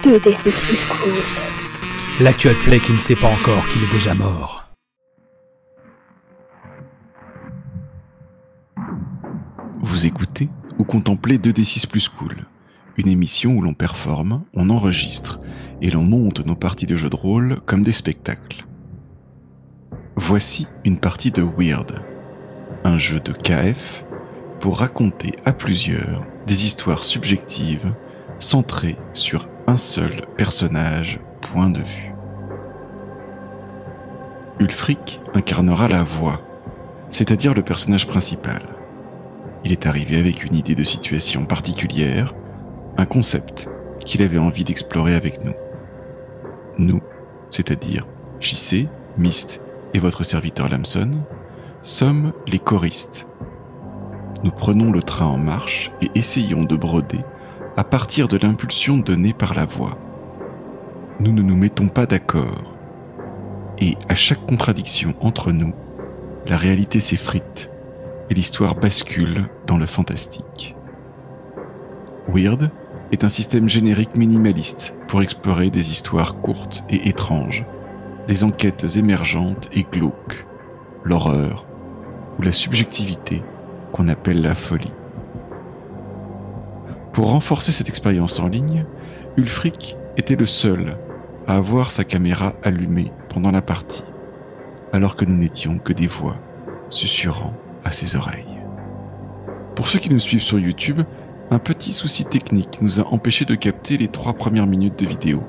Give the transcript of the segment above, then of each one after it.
Deux des six plus cool. L'actuel play qui ne sait pas encore qu'il est déjà mort. Vous écoutez ou contemplez 2D6 plus cool, une émission où l'on performe, on enregistre et l'on monte nos parties de jeux de rôle comme des spectacles. Voici une partie de Weird, un jeu de KF pour raconter à plusieurs des histoires subjectives centrées sur un seul personnage, point de vue. Ulfric incarnera la voix, c'est-à-dire le personnage principal. Il est arrivé avec une idée de situation particulière, un concept qu'il avait envie d'explorer avec nous. Nous, c'est-à-dire JC, Myst et votre serviteur Lamson, sommes les choristes. Nous prenons le train en marche et essayons de broder à partir de l'impulsion donnée par la voix. Nous ne nous mettons pas d'accord. Et à chaque contradiction entre nous, la réalité s'effrite et l'histoire bascule dans le fantastique. Weird est un système générique minimaliste pour explorer des histoires courtes et étranges, des enquêtes émergentes et glauques, l'horreur ou la subjectivité qu'on appelle la folie. Pour renforcer cette expérience en ligne, Ulfric était le seul à avoir sa caméra allumée pendant la partie, alors que nous n'étions que des voix susurrant à ses oreilles. Pour ceux qui nous suivent sur YouTube, un petit souci technique nous a empêché de capter les 3 premières minutes de vidéo,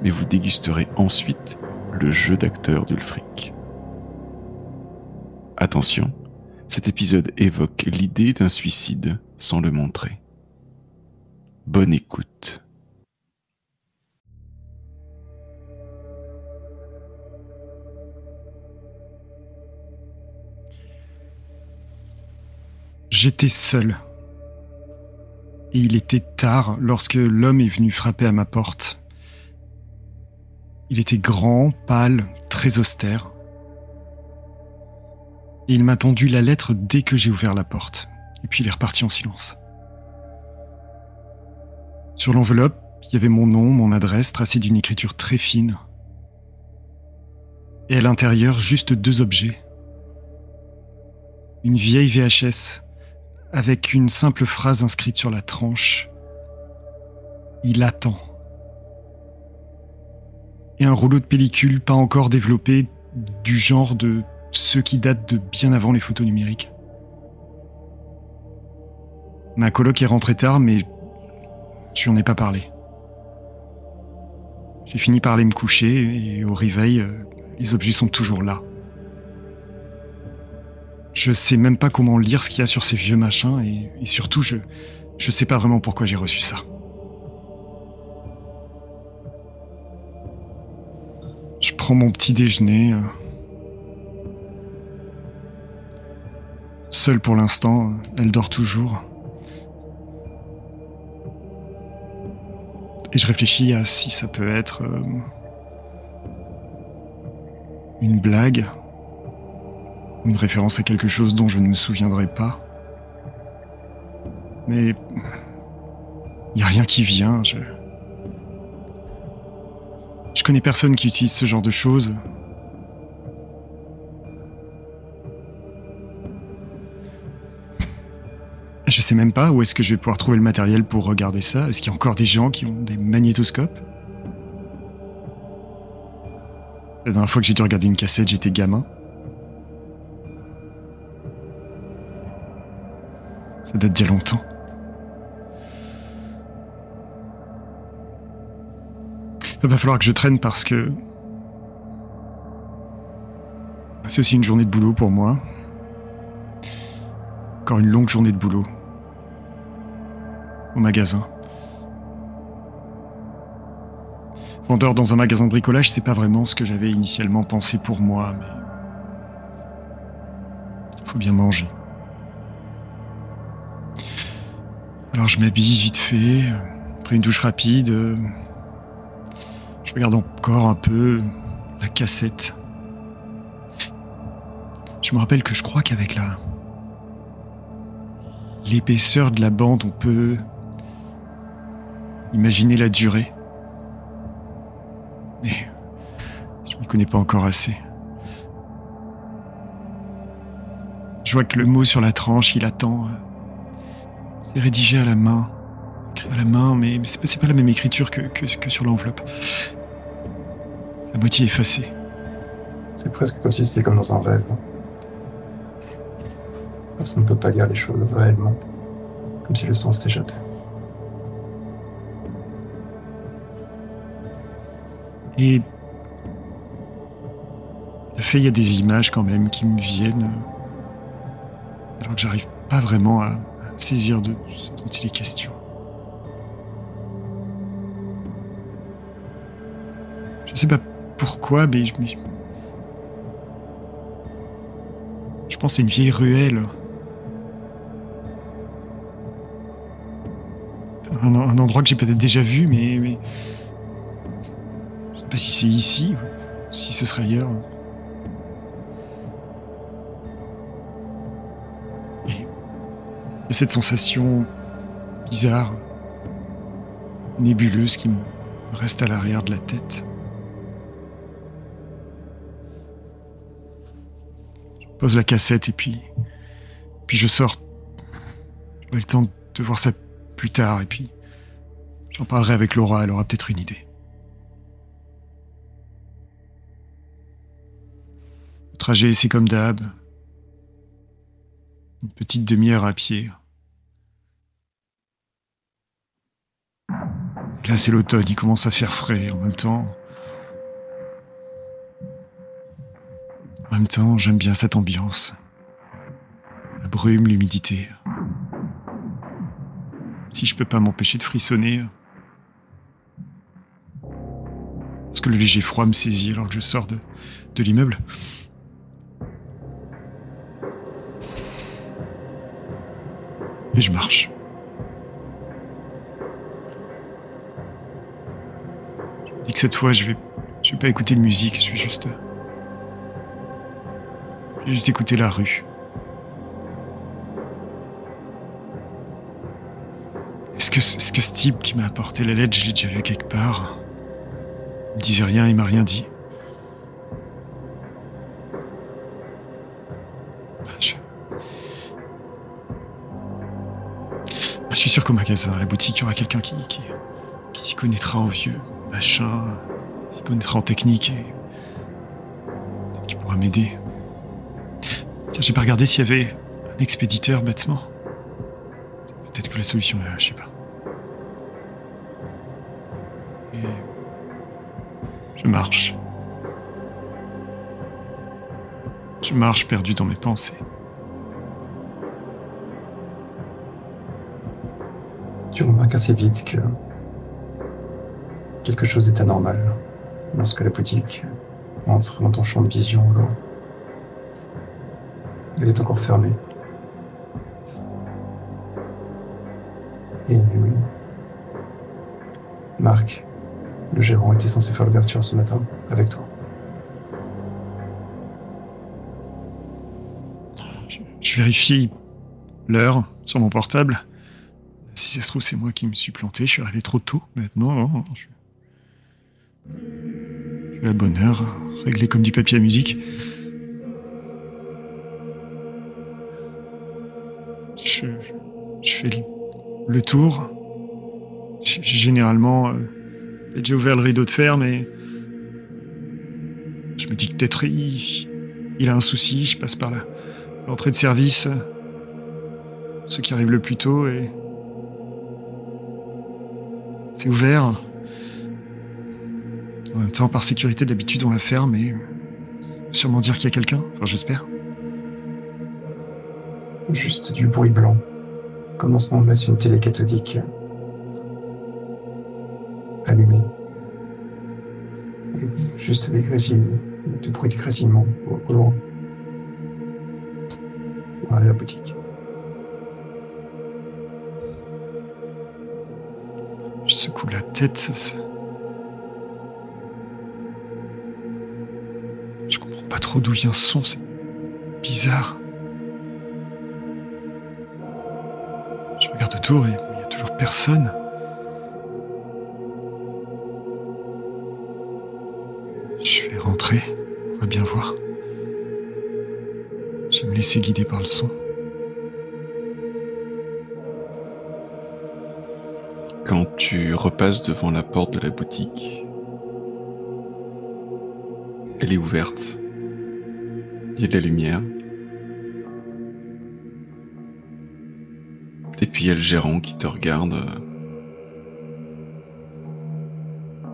mais vous dégusterez ensuite le jeu d'acteur d'Ulfric. Attention, cet épisode évoque l'idée d'un suicide sans le montrer. Bonne écoute. J'étais seul. Et il était tard lorsque l'homme est venu frapper à ma porte. Il était grand, pâle, très austère. Et il m'a tendu la lettre dès que j'ai ouvert la porte. Et puis il est reparti en silence. Sur l'enveloppe, il y avait mon nom, mon adresse, tracée d'une écriture très fine. Et à l'intérieur, juste 2 objets. Une vieille VHS, avec une simple phrase inscrite sur la tranche. Il attend. Et un rouleau de pellicule pas encore développé, du genre de ceux qui datent de bien avant les photos numériques. Ma coloc est rentrée tard, mais je lui en ai pas parlé. J'ai fini par aller me coucher et au réveil, les objets sont toujours là. Je sais même pas comment lire ce qu'il y a sur ces vieux machins et surtout, je sais pas vraiment pourquoi j'ai reçu ça. Je prends mon petit déjeuner. Seule pour l'instant, elle dort toujours. Et je réfléchis à si ça peut être une blague ou une référence à quelque chose dont je ne me souviendrai pas. Mais il n'y a rien qui vient. Je connais personne qui utilise ce genre de choses. Je sais même pas où est-ce que je vais pouvoir trouver le matériel pour regarder ça. Est-ce qu'il y a encore des gens qui ont des magnétoscopes? La dernière fois que j'ai dû regarder une cassette, j'étais gamin. Ça date d'il y a longtemps. Il va falloir que je traîne parce que c'est aussi une journée de boulot pour moi. Encore une longue journée de boulot. Au magasin. Vendeur dans un magasin de bricolage, c'est pas vraiment ce que j'avais initialement pensé pour moi, mais faut bien manger. Alors je m'habille vite fait, après une douche rapide, je regarde encore un peu la cassette. Je me rappelle que je crois qu'avec l'épaisseur de la bande, on peut imaginer la durée. Mais je m'y connais pas encore assez. Je vois que le mot sur la tranche, il attend. C'est rédigé à la main. Écrit à la main, mais c'est pas la même écriture que sur l'enveloppe. C'est à moitié effacé. C'est presque comme si c'était comme dans un rêve. Parce qu'on ne peut pas lire les choses réellement. Comme si le sens s'échappait. Et de fait, il y a des images quand même qui me viennent, alors que j'arrive pas vraiment à saisir de ce dont il est question. Je sais pas pourquoi, mais je pense que c'est une vieille ruelle. Un endroit que j'ai peut-être déjà vu, mais je sais pas si c'est ici ou si ce serait ailleurs. Et il y a cette sensation bizarre, nébuleuse qui me reste à l'arrière de la tête. Je pose la cassette et puis je sors. J'aurai le temps de voir ça plus tard et puis j'en parlerai avec Laura, elle aura peut-être une idée. Le trajet, c'est comme d'hab. Une petite demi-heure à pied. Et là, c'est l'automne, il commence à faire frais. En même temps, j'aime bien cette ambiance. La brume, l'humidité. Si je peux pas m'empêcher de frissonner. Parce que le léger froid me saisit alors que je sors de l'immeuble. Et je marche. Je me dis que cette fois, je vais pas écouter de musique, je vais juste écouter la rue. Est-ce que ce type qui m'a apporté la lettre, je l'ai déjà vu quelque part? Il me disait rien, il m'a rien dit. Je suis sûr qu'au magasin, à la boutique, il y aura quelqu'un qui s'y connaîtra en vieux machin, qui s'y connaîtra en technique et peut-être qu'il pourra m'aider. Tiens, j'ai pas regardé s'il y avait un expéditeur bêtement. Peut-être que la solution est là, je sais pas. Et je marche. Je marche perdu dans mes pensées. Tu remarques assez vite que quelque chose est anormal lorsque la boutique entre dans ton champ de vision au loin. Elle est encore fermée. Et Marc, le gérant, était censé faire l'ouverture ce matin avec toi. Je vérifie l'heure sur mon portable. Si ça se trouve, c'est moi qui me suis planté. Je suis arrivé trop tôt. Maintenant, non, je suis à la bonne heure, réglé comme du papier à musique. Je fais le tour. Généralement, j'ai déjà ouvert le rideau de fer, mais je me dis que peut-être il a un souci. Je passe par l'entrée de service, ceux qui arrivent le plus tôt, et c'est ouvert. En même temps, par sécurité, d'habitude, on la ferme, mais ça veut sûrement dire qu'il y a quelqu'un. Enfin, j'espère. Juste du bruit blanc, comme on se met sur une télé cathodique allumée. Et juste du bruit de grésillement au loin. Dans la boutique. Je secoue la tête. pas trop d'où vient ce son, c'est bizarre. Je regarde autour et il n'y a toujours personne. Je vais rentrer, on va bien voir. Je vais me laisser guider par le son. Quand tu repasses devant la porte de la boutique, elle est ouverte. Il y a de la lumière. Et puis il y a le gérant qui te regarde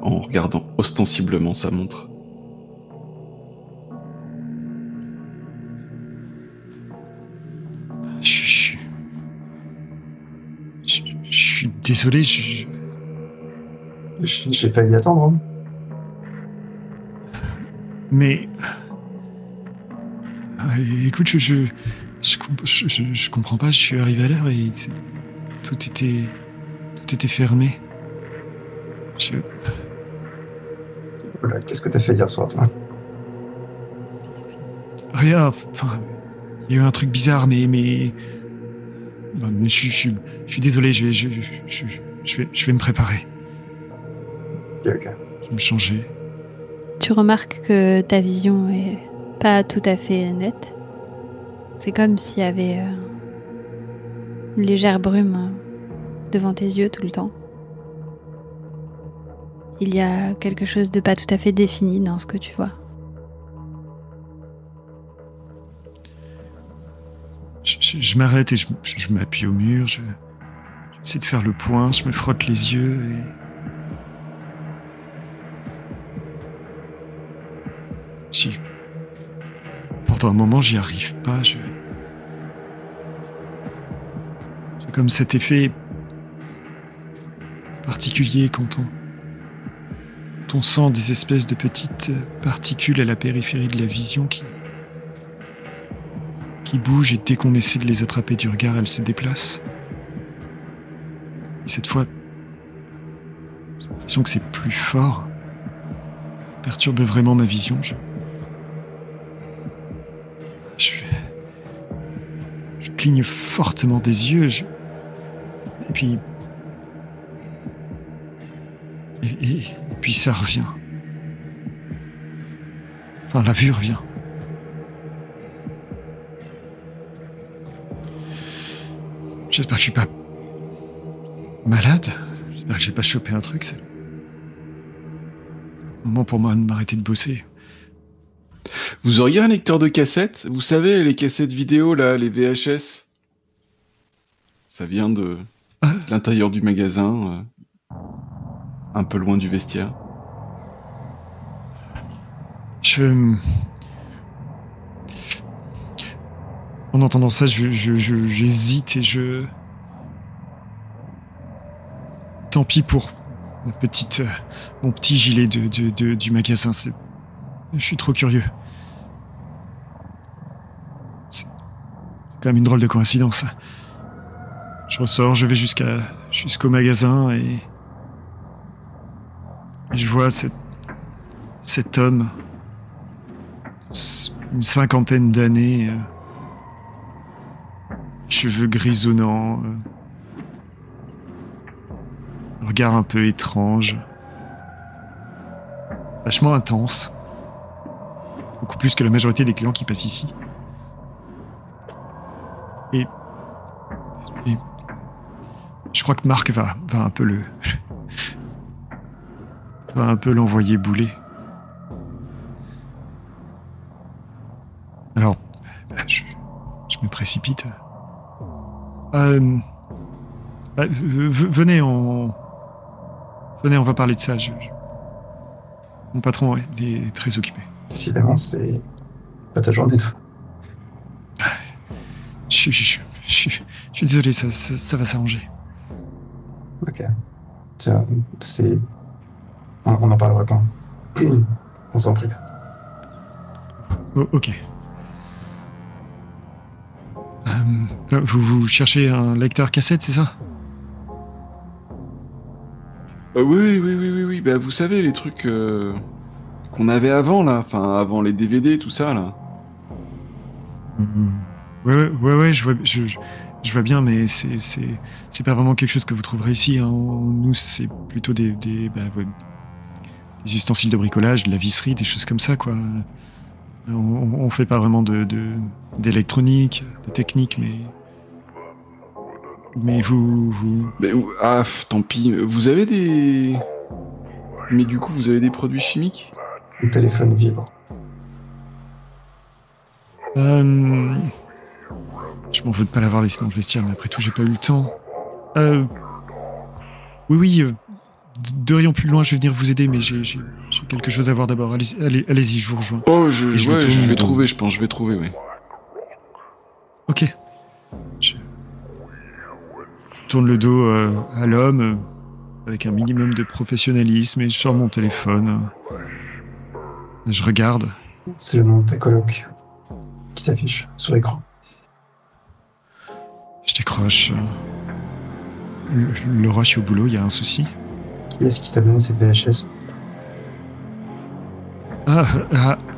en regardant ostensiblement sa montre. Je suis désolé, J'ai failli attendre. Hein. Mais... écoute, je comprends pas, je suis arrivé à l'heure et tout était fermé. Voilà, qu'est-ce que t'as fait hier soir, toi? Rien, enfin... Il y a eu un truc bizarre, mais je suis désolé, je vais me préparer. Ok. Je vais me changer. Tu remarques que ta vision est pas tout à fait nette. C'est comme s'il y avait une légère brume devant tes yeux tout le temps. Il y a quelque chose de pas tout à fait défini dans ce que tu vois. Je m'arrête et je m'appuie au mur, j'essaie de faire le point, je me frotte les yeux et... Pendant un moment, j'y arrive pas, j'ai comme cet effet particulier quand on sent des espèces de petites particules à la périphérie de la vision qui bougent et dès qu'on essaie de les attraper du regard, elles se déplacent. Et cette fois, j'ai l'impression que c'est plus fort. Ça perturbe vraiment ma vision. Je cligne fortement des yeux. Et puis... Et puis ça revient. Enfin, la vue revient. J'espère que je suis pas malade. J'espère que j'ai pas chopé un truc. C'est le moment pour moi de m'arrêter de bosser. Vous auriez un lecteur de cassettes? Vous savez, les cassettes vidéo, là, les VHS? Ça vient de l'intérieur du magasin, un peu loin du vestiaire. En entendant ça, j'hésite et je... Tant pis pour mon petit gilet du magasin. Je suis trop curieux. C'est quand même une drôle de coïncidence. Je ressors, je vais jusqu'au magasin et je vois cet homme, une cinquantaine d'années, cheveux grisonnants, regard un peu étrange, vachement intense, beaucoup plus que la majorité des clients qui passent ici. Et je crois que Marc va un peu l'envoyer bouler. Alors, je me précipite. Venez, on va parler de ça. Mon patron est très occupé. Décidément, c'est pas ta journée, toi. Je suis désolé, ça va s'arranger. Ok. Tiens, on en parlera quand. On s'en prie. Oh, ok. Vous cherchez un lecteur cassette, c'est ça? Oui. Bah, vous savez, les trucs qu'on avait avant, là. Enfin, avant les DVD, tout ça, là. Ouais, je vois bien, mais c'est pas vraiment quelque chose que vous trouverez ici. Hein. Nous, c'est plutôt des ustensiles de bricolage, de la visserie, des choses comme ça, quoi. On fait pas vraiment d'électronique, de technique, mais vous... Mais, tant pis. Vous avez des... Mais du coup, vous avez des produits chimiques? Le téléphone vibre. Je m'en veux de pas l'avoir laissé dans le vestiaire, mais après tout, j'ai pas eu le temps. Oui, 2 rayons plus loin, je vais venir vous aider, mais j'ai quelque chose à voir d'abord. Allez-y, je vous rejoins. Oh, je vais trouver, oui. Ok. Je tourne le dos à l'homme, avec un minimum de professionnalisme, et je sors mon téléphone. Je regarde. C'est le nom de ta coloc qui s'affiche sur l'écran. Je décroche. Laura, je suis au boulot, il y a un souci? Qui est-ce qui t'a donné cette VHS?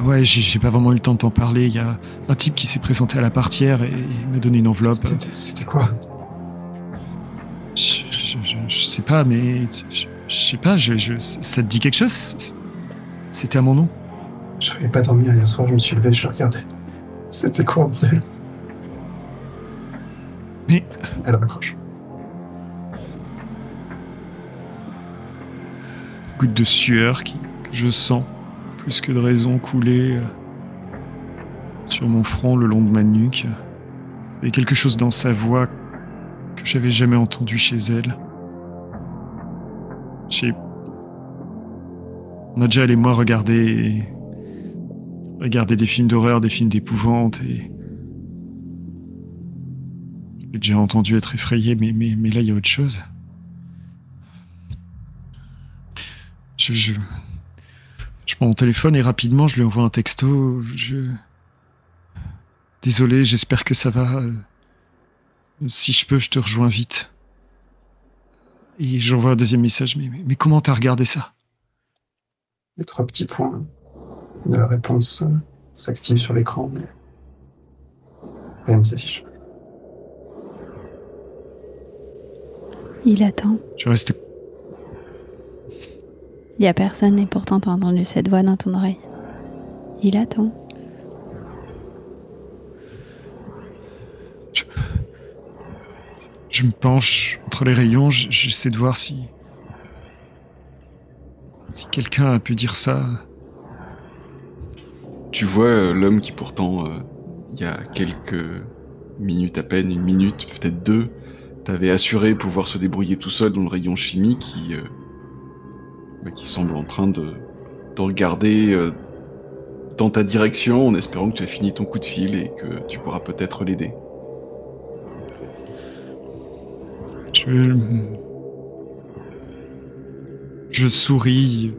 Ouais, j'ai pas vraiment eu le temps de t'en parler. Il y a un type qui s'est présenté à la portière et il m'a donné une enveloppe. C'était quoi? Je sais pas, mais... Je sais pas, ça te dit quelque chose? C'était à mon nom? J'arrivais pas à dormir hier soir, je me suis levé, je le regardais. C'était quoi, bordel? Mais... Elle raccroche. Goutte de sueur que je sens, plus que de raison, couler sur mon front le long de ma nuque. Il y a quelque chose dans sa voix que j'avais jamais entendu chez elle. On a déjà, elle et moi, regardé des films d'horreur, des films d'épouvante, et j'ai déjà entendu être effrayé, mais là, il y a autre chose. Je prends mon téléphone et rapidement, je lui envoie un texto. Désolé, j'espère que ça va. Si je peux, je te rejoins vite. Et j'envoie un deuxième message. Mais comment t'as regardé ça? Les 3 petits points de la réponse s'activent sur l'écran, mais rien ne s'affiche. Il attend. Je reste... Il y a personne et pourtant t'as entendu cette voix dans ton oreille. Il attend. Je me penche entre les rayons, j'essaie de voir si quelqu'un a pu dire ça. Tu vois l'homme qui pourtant, il y a quelques minutes à peine, 1 minute, peut-être 2, t'avait assuré pouvoir se débrouiller tout seul dans le rayon chimique, qui semble en train de regarder dans ta direction en espérant que tu aies fini ton coup de fil et que tu pourras peut-être l'aider. Je souris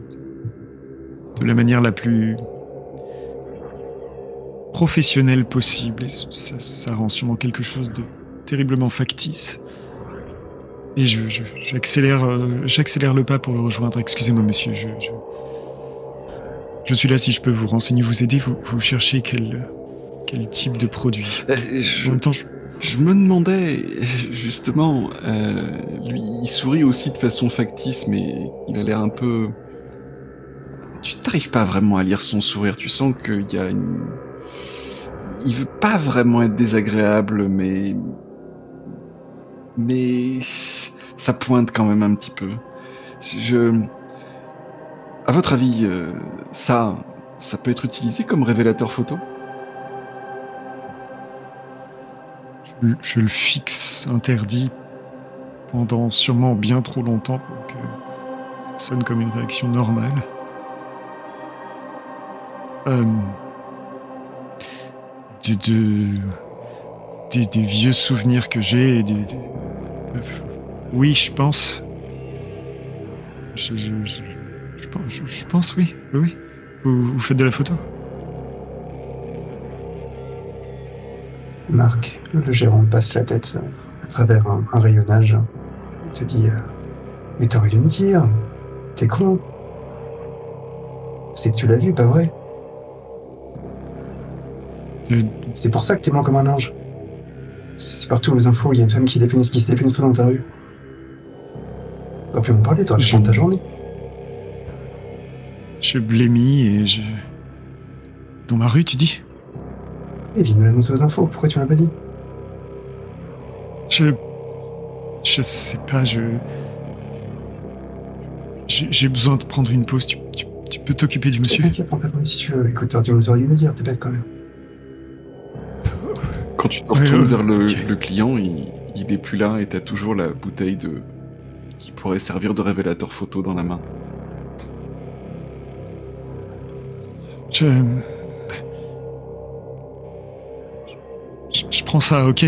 de la manière la plus professionnelle possible, et ça rend sûrement quelque chose de terriblement factice. Et j'accélère le pas pour le rejoindre. Excusez-moi, monsieur, je suis là si je peux vous renseigner, vous aider. Vous cherchez quel type de produit? En même temps, je me demandais, justement, lui, il sourit aussi de façon factice, mais il a l'air un peu... Tu n'arrives pas vraiment à lire son sourire, tu sens qu'il y a une... Il veut pas vraiment être désagréable, mais ça pointe quand même un petit peu. À votre avis, ça peut être utilisé comme révélateur photo? Je le fixe interdit pendant sûrement bien trop longtemps pour que ça sonne comme une réaction normale. Des vieux souvenirs que j'ai, oui, je pense. Je pense, oui. Vous faites de la photo? Marc, le gérant, passe la tête à travers un rayonnage. Il te dit mais t'aurais dû me dire, t'es con. C'est que tu l'as vu, pas vrai? C'est pour ça que t'es blanc comme un ange. C'est partout aux infos, il y a une femme qui s'est défenestrée dans ta rue. T'aurais pu m'en parler, t'aurais pu prendre ta journée. Je blémis et je... Dans ma rue, tu dis? Il vient de me l'annoncer aux infos, pourquoi tu m'as pas dit? Je sais pas, j'ai besoin de prendre une pause. Tu peux t'occuper du monsieur? T'inquiète, prends pas de si tu veux. Écoute, t'aurais dû me le dire, t'es bête quand même. Quand tu te retournes vers ok. le client, il est plus là et t'as toujours la bouteille qui pourrait servir de révélateur photo dans la main. Je prends ça, ok?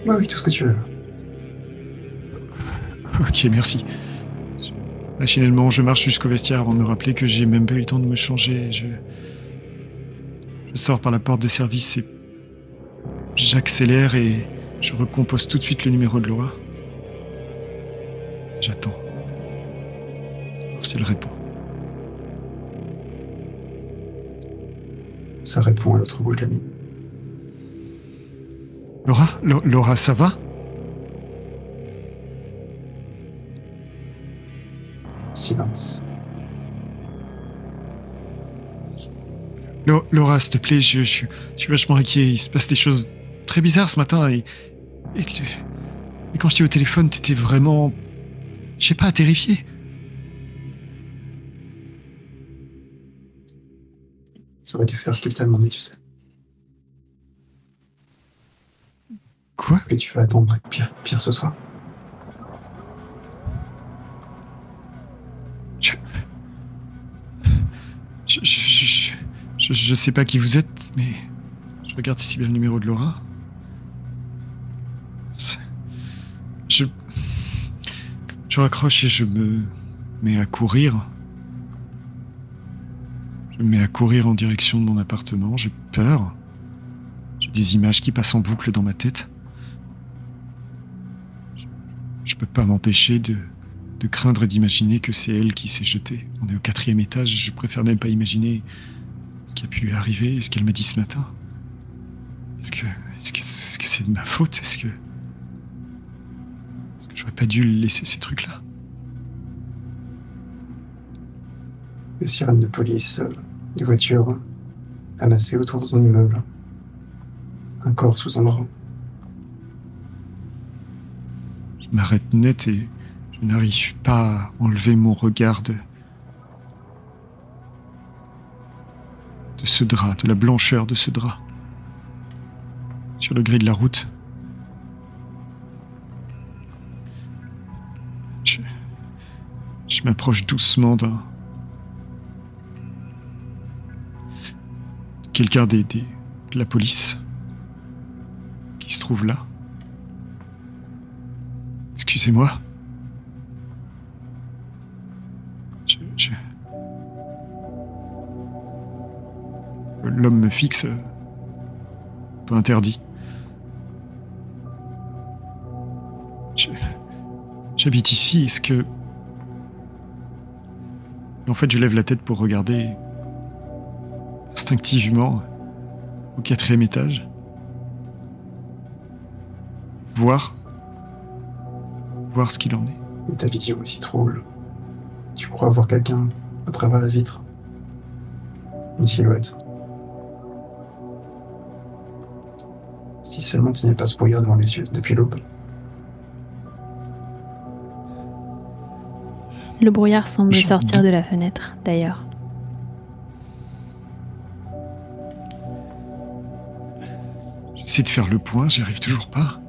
Ouais, oui, tout ce que tu veux. Ok, merci. Machinalement, je marche jusqu'au vestiaire avant de me rappeler que j'ai même pas eu le temps de me changer. Je sors par la porte de service et j'accélère et je recompose tout de suite le numéro de Laura. J'attends. Si elle répond. Ça répond à l'autre bout de la ligne. Laura, ça va? Silence. Laura, s'il te plaît, je suis vachement inquiet. Il se passe des choses très bizarres ce matin et quand je t'ai au téléphone, t'étais vraiment... Je sais pas, terrifié. Ça aurait dû faire ce qu'il t'a demandé, tu sais. Quoi? Que tu vas attendre, pire ce sera. Je sais pas qui vous êtes, mais je regarde ici bien le numéro de Laura. Je raccroche et je me mets à courir. Je me mets à courir en direction de mon appartement. J'ai peur. J'ai des images qui passent en boucle dans ma tête. Je peux pas m'empêcher de craindre et d'imaginer que c'est elle qui s'est jetée. On est au 4e étage et je préfère même pas imaginer ce qui a pu arriver et ce qu'elle m'a dit ce matin. Est-ce que c'est de ma faute? Est-ce que j'aurais pas dû laisser ces trucs-là? Des sirènes de police, des voitures amassées autour de ton immeuble. Un corps sous un drap. Je m'arrête net et je n'arrive pas à enlever mon regard de ce drap, de la blancheur de ce drap. Sur le gris de la route. Je m'approche doucement d'un... quelqu'un de la police qui se trouve là. Excusez-moi. L'homme me fixe. Pas interdit. J'habite ici, est-ce que... Et en fait, je lève la tête pour regarder instinctivement au 4e étage. Voir ce qu'il en est. Et ta vision aussi trouble. Tu crois voir quelqu'un à travers la vitre. Une silhouette. Si seulement tu n'avais pas ce brouillard devant les yeux depuis l'aube. Le brouillard semble sortir de la fenêtre, d'ailleurs. J'essaie de faire le point, j'y arrive toujours pas.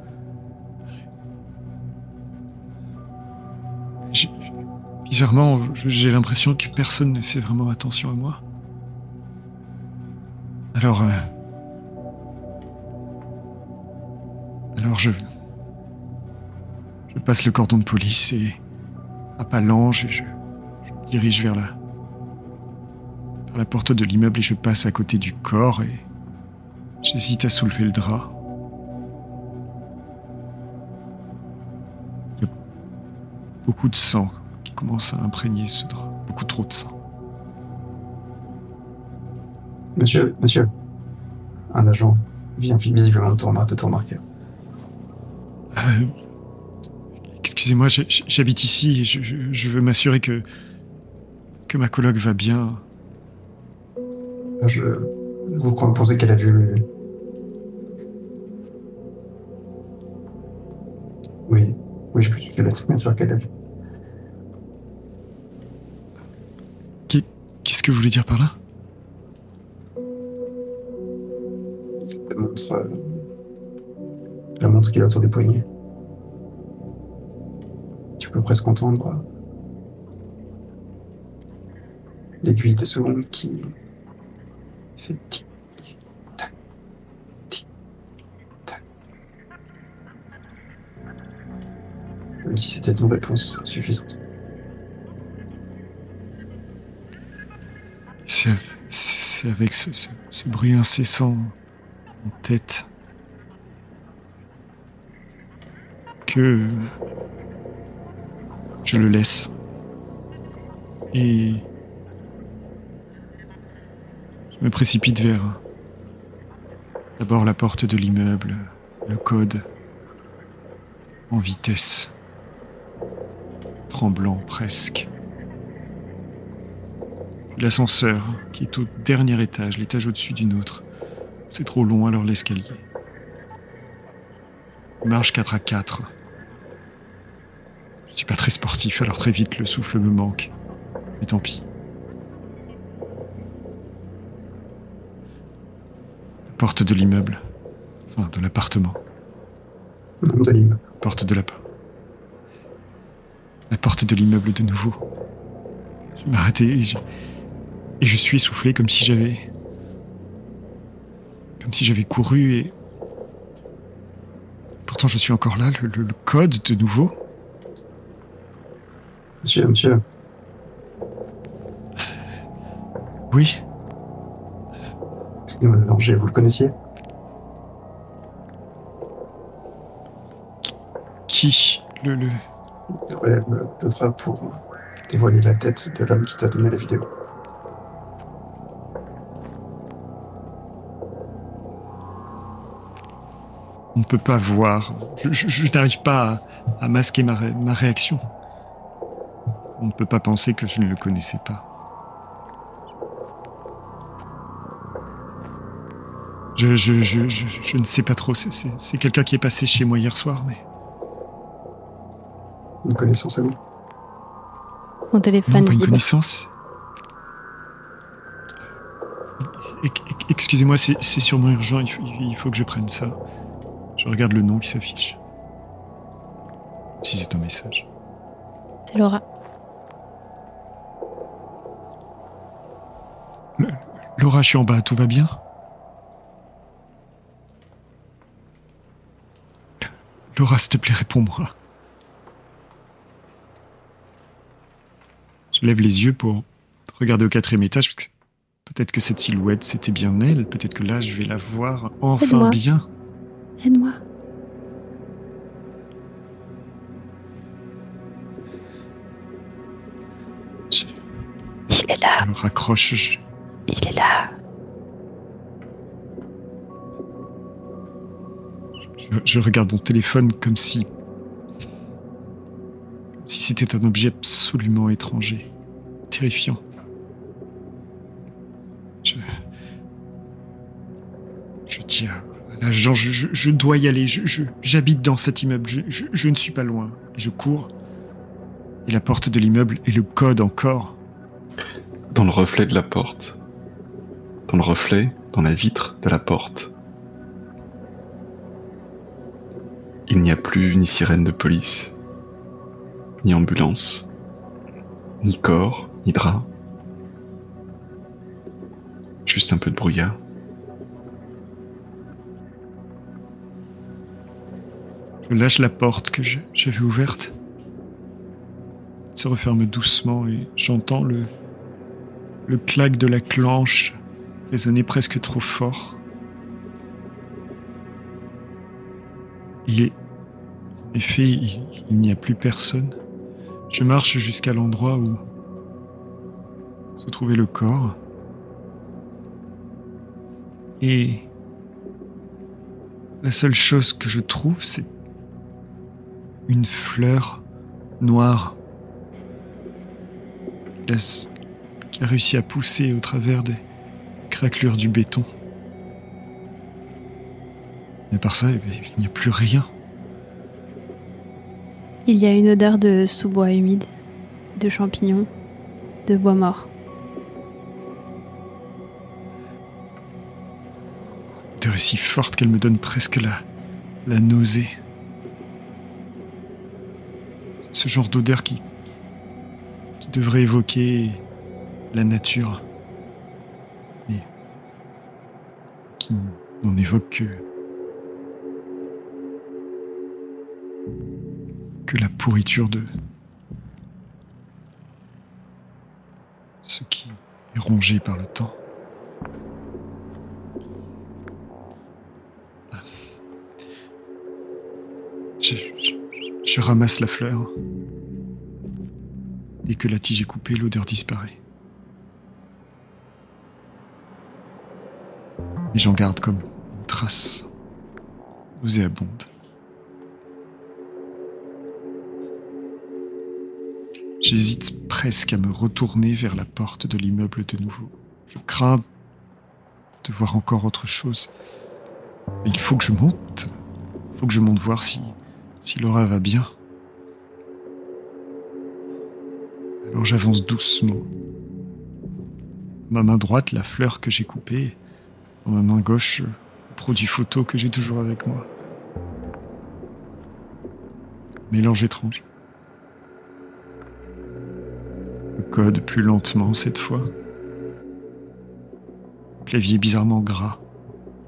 Bizarrement, j'ai l'impression que personne ne fait vraiment attention à moi. Alors je passe le cordon de police et à pas lents, je me dirige vers la porte de l'immeuble et je passe à côté du corps et j'hésite à soulever le drap. Il y a beaucoup de sang qui commence à imprégner ce drap. Beaucoup trop de sang. Monsieur. Un agent vient visiblement de te remarquer. Excusez-moi, j'habite ici et je veux m'assurer que ma coloc va bien. Vous pensez qu'elle a vu... Oui, je suis bien sûr qu'elle a vu. Qu'est-ce que vous voulez dire par là? La montre qu'il a autour du poignet. Tu peux presque entendre l'aiguille de seconde qui fait tic-tac, tic-tac. Comme si c'était une réponse suffisante. C'est avec ce bruit incessant en tête que je le laisse. Et je me précipite vers d'abord la porte de l'immeuble, le code, en vitesse, tremblant presque. L'ascenseur, qui est au dernier étage, l'étage au-dessus du nôtre. C'est trop long, alors l'escalier. Marche 4 à 4. Je suis pas très sportif, alors très vite le souffle me manque. Mais tant pis. La porte de l'immeuble. Enfin, de l'appartement. De l'immeuble. Porte de la porte de l'immeuble de nouveau. Je m'arrêtais et je suis essoufflé comme si j'avais couru et pourtant je suis encore là, le code de nouveau. Monsieur. Oui. Excusez-moi de danger, vous le connaissiez? Qui? Il relève le drap pour dévoiler la tête de l'homme qui t'a donné la vidéo. On ne peut pas voir. Je n'arrive pas à masquer ma réaction. On ne peut pas penser que je ne le connaissais pas. Je ne sais pas trop. C'est quelqu'un qui est passé chez moi hier soir, mais... Une connaissance à vous? Mon téléphone Non, pas une vibre. connaissance. Excusez-moi, c'est sûrement urgent. Il faut que je prenne ça. Je regarde le nom qui s'affiche. Si c'est un message. C'est Laura. Laura, je suis en bas, tout va bien? Laura, s'il te plaît, réponds-moi. Je lève les yeux pour regarder au 4e étage, parce que peut-être que cette silhouette, c'était bien elle. Peut-être que là, je vais la voir enfin Aide-moi. bien. Aide-moi. Il est là. Je me raccroche. Il est là. Je regarde mon téléphone comme si c'était un objet absolument étranger, terrifiant. Je dis à l'agent, je dois y aller, j'habite dans cet immeuble, je ne suis pas loin. Et je cours, et la porte de l'immeuble et le code encore. Dans le reflet de la porte, dans la vitre de la porte, il n'y a plus ni sirène de police, ni ambulance, ni corps, ni drap. Juste un peu de brouillard. Je lâche la porte que j'avais ouverte. Elle se referme doucement et j'entends le clac de la clenche résonner presque trop fort. Et en effet, il n'y a plus personne. Je marche jusqu'à l'endroit où se trouvait le corps. Et la seule chose que je trouve, c'est une fleur noire qui a réussi à pousser au travers des craquelures du béton. Mais par ça, il n'y a plus rien. Il y a une odeur de sous-bois humide, de champignons, de bois mort. L'odeur est si forte qu'elle me donne presque la nausée. Ce genre d'odeur qui devrait évoquer la nature, mais qui n'en évoque que la pourriture de ce qui est rongé par le temps. Je ramasse la fleur. Dès que la tige est coupée, l'odeur disparaît. Et j'en garde comme une trace nauséabonde. J'hésite presque à me retourner vers la porte de l'immeuble de nouveau. Je crains de voir encore autre chose. Mais il faut que je monte. Il faut que je monte voir si Laura va bien. Alors j'avance doucement. Dans ma main droite, la fleur que j'ai coupée. Dans ma main gauche, le produit photo que j'ai toujours avec moi. Mélange étrange. Le code plus lentement cette fois. Le clavier bizarrement gras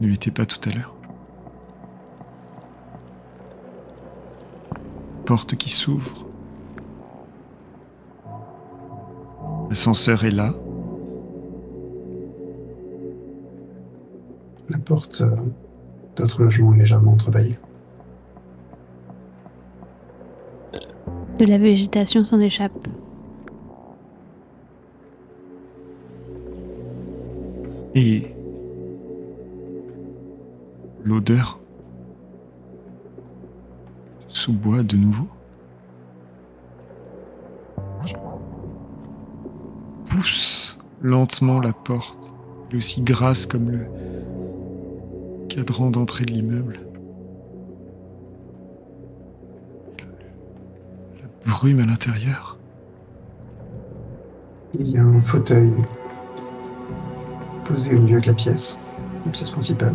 ne l'était pas tout à l'heure. La porte qui s'ouvre. L'ascenseur est là. La porte d'autre logement est légèrement entrebâillée. De la végétation s'en échappe. Et l'odeur sous-bois de nouveau. Je pousse lentement la porte, elle est aussi grasse comme le cadran d'entrée de l'immeuble. La brume à l'intérieur. Il y a un fauteuil posé au milieu de la pièce principale.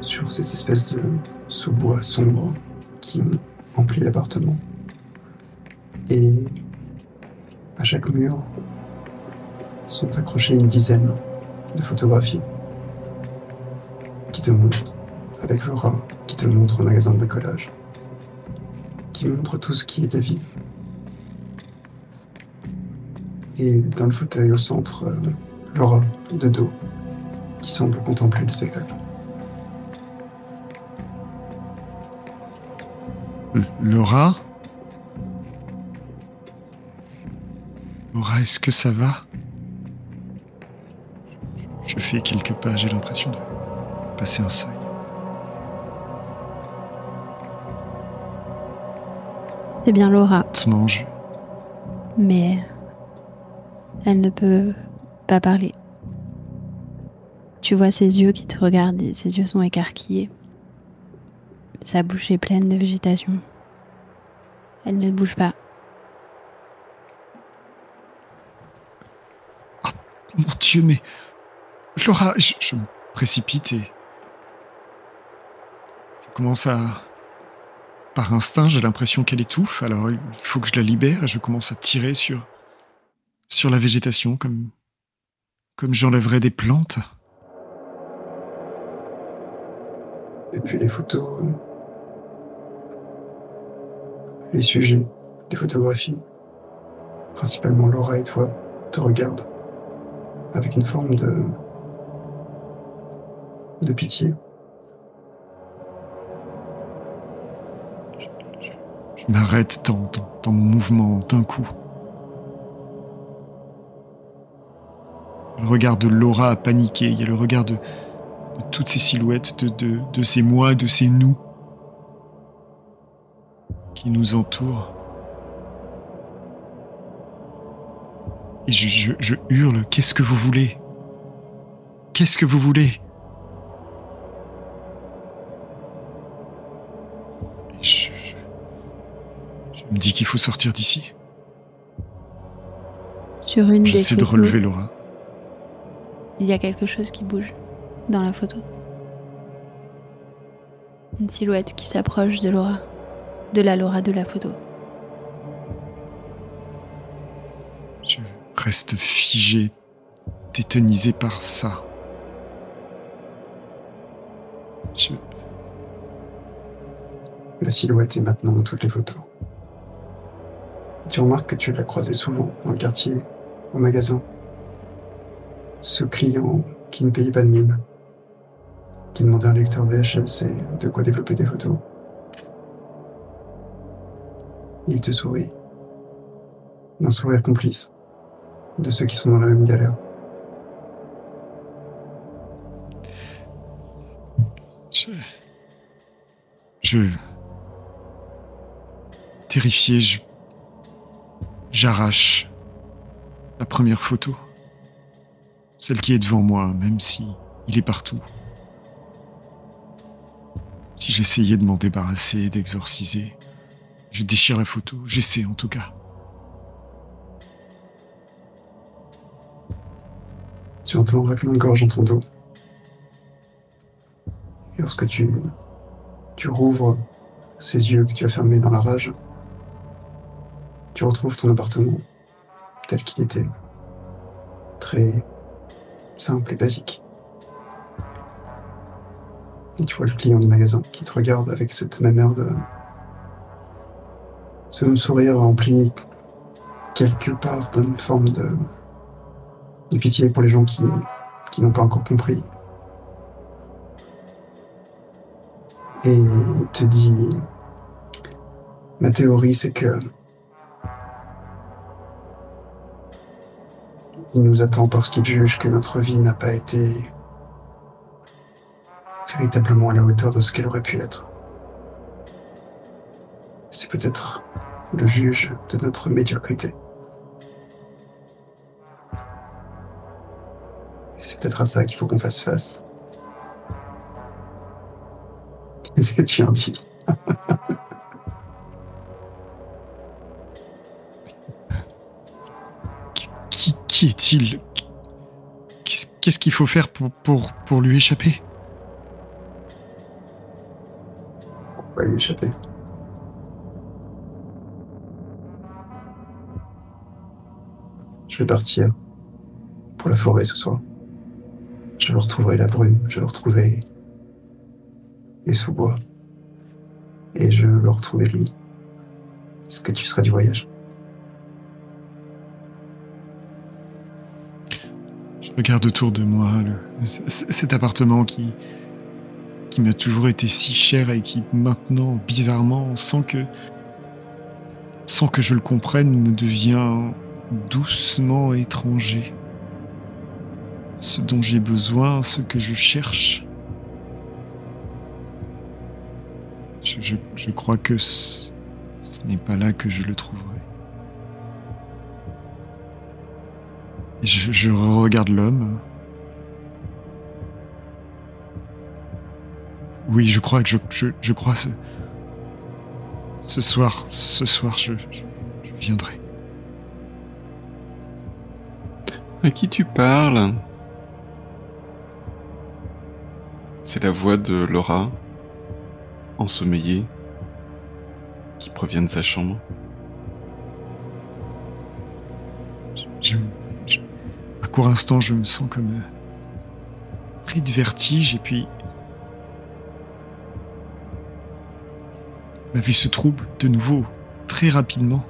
Sur ces espèces de sous-bois sombres qui emplissent l'appartement. Et à chaque mur sont accrochées une dizaine de photographies qui te montrent, avec Laura, qui te montrent au magasin de bricolage, qui montrent tout ce qui est ta vie. Et dans le fauteuil au centre, Laura, de dos, qui semble contempler le spectacle. Laura ? Laura, est-ce que ça va ? Je fais quelques pas, j'ai l'impression de passer un seuil. C'est bien Laura. Lentement, Mais elle ne peut pas parler. Tu vois ses yeux qui te regardent et ses yeux sont écarquillés. Sa bouche est pleine de végétation. Elle ne bouge pas. Oh, mon Dieu, mais... Laura, je me précipite et... Je commence à... Par instinct, j'ai l'impression qu'elle étouffe, alors il faut que je la libère et je commence à tirer sur la végétation comme j'enlèverais des plantes. Et puis les photos, les sujets, des photographies, principalement Laura et toi, te regardent avec une forme de pitié. Je m'arrête dans mon mouvement d'un coup. Le regard de Laura a paniqué. Il y a le regard de toutes ces silhouettes, de ces moi, de ces nous qui nous entourent. Et je hurle, qu'est-ce que vous voulez? Qu'est-ce que vous voulez? Et je me dis qu'il faut sortir d'ici. Sur une des J'essaie de photos, relever Laura. il y a quelque chose qui bouge dans la photo. Une silhouette qui s'approche de Laura. De la Laura de la photo. Je reste figé, tétanisé par ça. La silhouette est maintenant dans toutes les photos. Et tu remarques que tu l'as croisé souvent dans le quartier, au magasin. Ce client qui ne payait pas de mine, qui demandait un lecteur VHS et de quoi développer des photos. Il te sourit, d'un sourire complice, de ceux qui sont dans la même galère. Terrifié, j'arrache la première photo. Celle qui est devant moi, même si il est partout. Si j'essayais de m'en débarrasser, d'exorciser, je déchire la photo. J'essaie en tout cas. Tu entends un raclement de gorge dans ton dos. Et lorsque tu rouvres ces yeux que tu as fermés dans la rage, tu retrouves ton appartement tel qu'il était. Très simple et basique. Et tu vois le client du magasin qui te regarde avec cette même air de... ce même sourire rempli quelque part d'une forme de pitié pour les gens qui n'ont pas encore compris. Et il te dit, ma théorie c'est que il nous attend parce qu'il juge que notre vie n'a pas été véritablement à la hauteur de ce qu'elle aurait pu être. C'est peut-être le juge de notre médiocrité. Et c'est peut-être à ça qu'il faut qu'on fasse face. Qu'est-ce que tu en dis? Qui est-il? Qu'est-ce qu'il faut faire pour lui échapper? Pourquoi lui échapper? Je vais partir pour la forêt ce soir. Je retrouverai la brume, je retrouverai les sous-bois. Et je le retrouverai lui. Est-ce que tu seras du voyage? Je regarde autour de moi cet appartement qui m'a toujours été si cher et qui maintenant, bizarrement, sans que je le comprenne, me devient doucement étranger. Ce dont j'ai besoin, ce que je cherche. Je crois que ce n'est pas là que je le trouverai. Et je regarde l'homme. Oui, je crois que je crois ce soir, je viendrai. À qui tu parles? C'est la voix de Laura, ensommeillée, qui provient de sa chambre. À court instant, je me sens comme pris de vertige et puis ma vue se trouble de nouveau très rapidement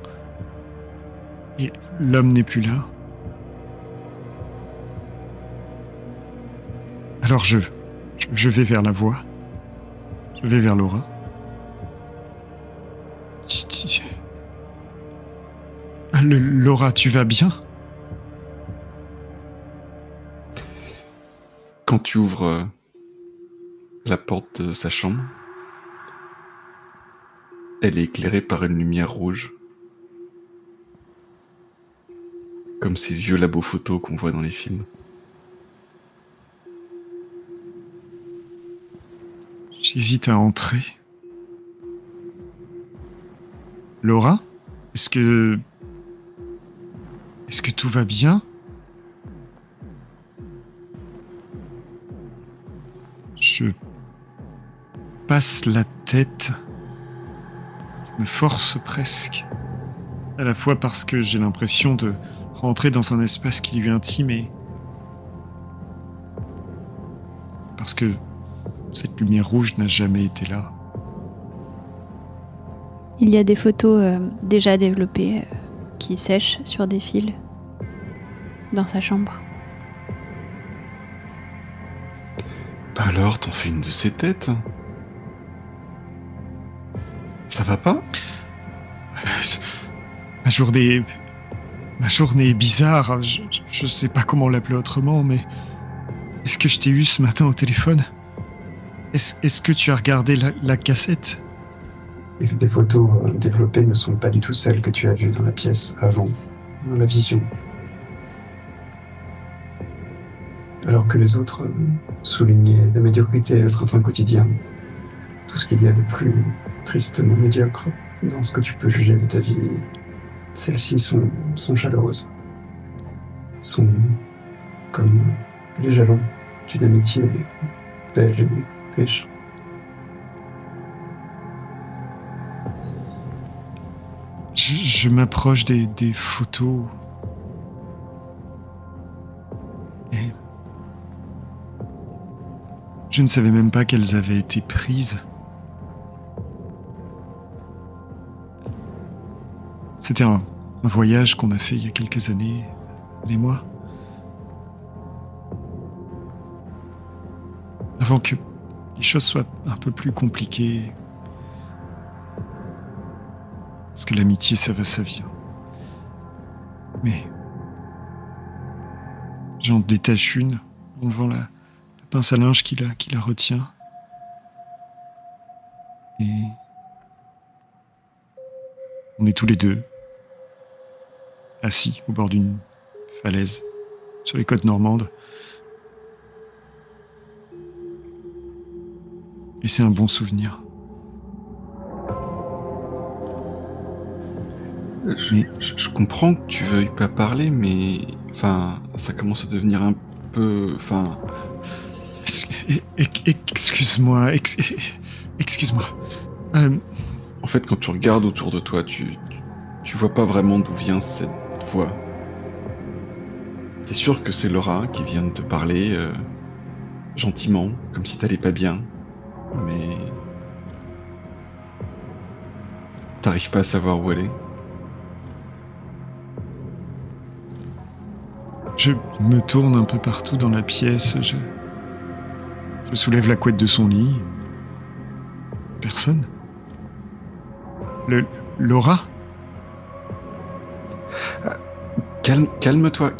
et l'homme n'est plus là. Alors je vais vers la voix, je vais vers Laura. Laura, tu vas bien? Quand tu ouvres la porte de sa chambre, elle est éclairée par une lumière rouge. Comme ces vieux labos photos qu'on voit dans les films. J'hésite à entrer. Laura? Est-ce que tout va bien? Je passe la tête. Je me force presque. À la fois parce que j'ai l'impression de rentrer dans un espace qui lui est intime et parce que cette lumière rouge n'a jamais été là. Il y a des photos déjà développées qui sèchent sur des fils dans sa chambre. Bah alors, t'en fais une de ces têtes? Ça va pas? Ma journée est bizarre. Je sais pas comment l'appeler autrement, mais est-ce que je t'ai eu ce matin au téléphone? Est-ce que tu as regardé la cassette? Les photos développées ne sont pas du tout celles que tu as vues dans la pièce avant, dans la vision. Alors que les autres soulignaient la médiocrité et le train-train quotidien, tout ce qu'il y a de plus tristement médiocre dans ce que tu peux juger de ta vie, celles-ci sont chaleureuses, sont comme les jalons d'une amitié belle et riche. Je m'approche des photos et je ne savais même pas qu'elles avaient été prises. C'était un voyage qu'on a fait il y a quelques années, elle et moi. Avant que les choses soient un peu plus compliquées. Parce que l'amitié, ça va, ça vient. Mais j'en détache une en levant la pince à linge qui la retient. Et on est tous les deux assis au bord d'une falaise sur les côtes normandes. Et c'est un bon souvenir. Je comprends que tu veuilles pas parler, mais enfin, ça commence à devenir un peu, enfin. Excuse-moi, excuse-moi. En fait, quand tu regardes autour de toi, tu vois pas vraiment d'où vient cette voix. T'es sûr que c'est Laura qui vient de te parler gentiment, comme si t'allais pas bien, mais t'arrives pas à savoir où elle est. Je me tourne un peu partout dans la pièce. Je soulève la couette de son lit. Personne. Laura? Calme-toi.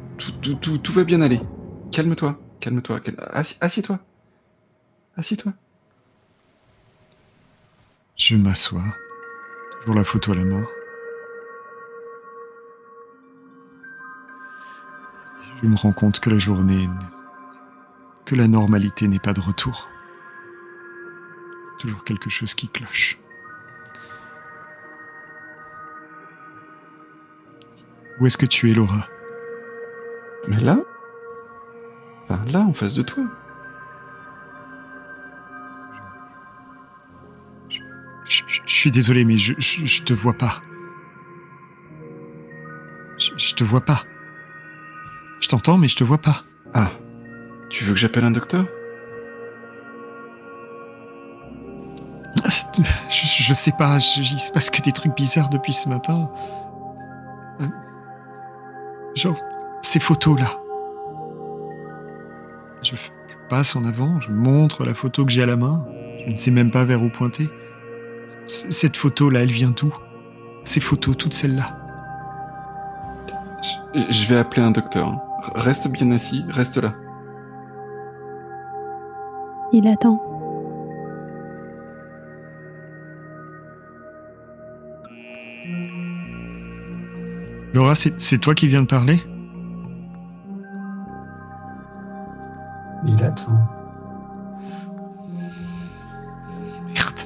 Tout va bien aller. Calme-toi. Assieds-toi. Je m'assois. Toujours la photo à la main. Je me rends compte que que la normalité n'est pas de retour. Toujours quelque chose qui cloche. Où est-ce que tu es, Laura? Mais là? Enfin, là, en face de toi. Je suis désolé, mais je te vois pas. Je te vois pas. Je t'entends, mais je te vois pas. Ah, tu veux que j'appelle un docteur? Je sais pas, il se passe que des trucs bizarres depuis ce matin. Genre, ces photos-là. Je passe en avant, je montre la photo que j'ai à la main. Je ne sais même pas vers où pointer. Cette photo-là, elle vient d'où? Ces photos, toutes celles-là. Je vais appeler un docteur. Reste bien assis, reste là. Il attend. Laura, c'est toi qui viens de parler? Il attend. Merde.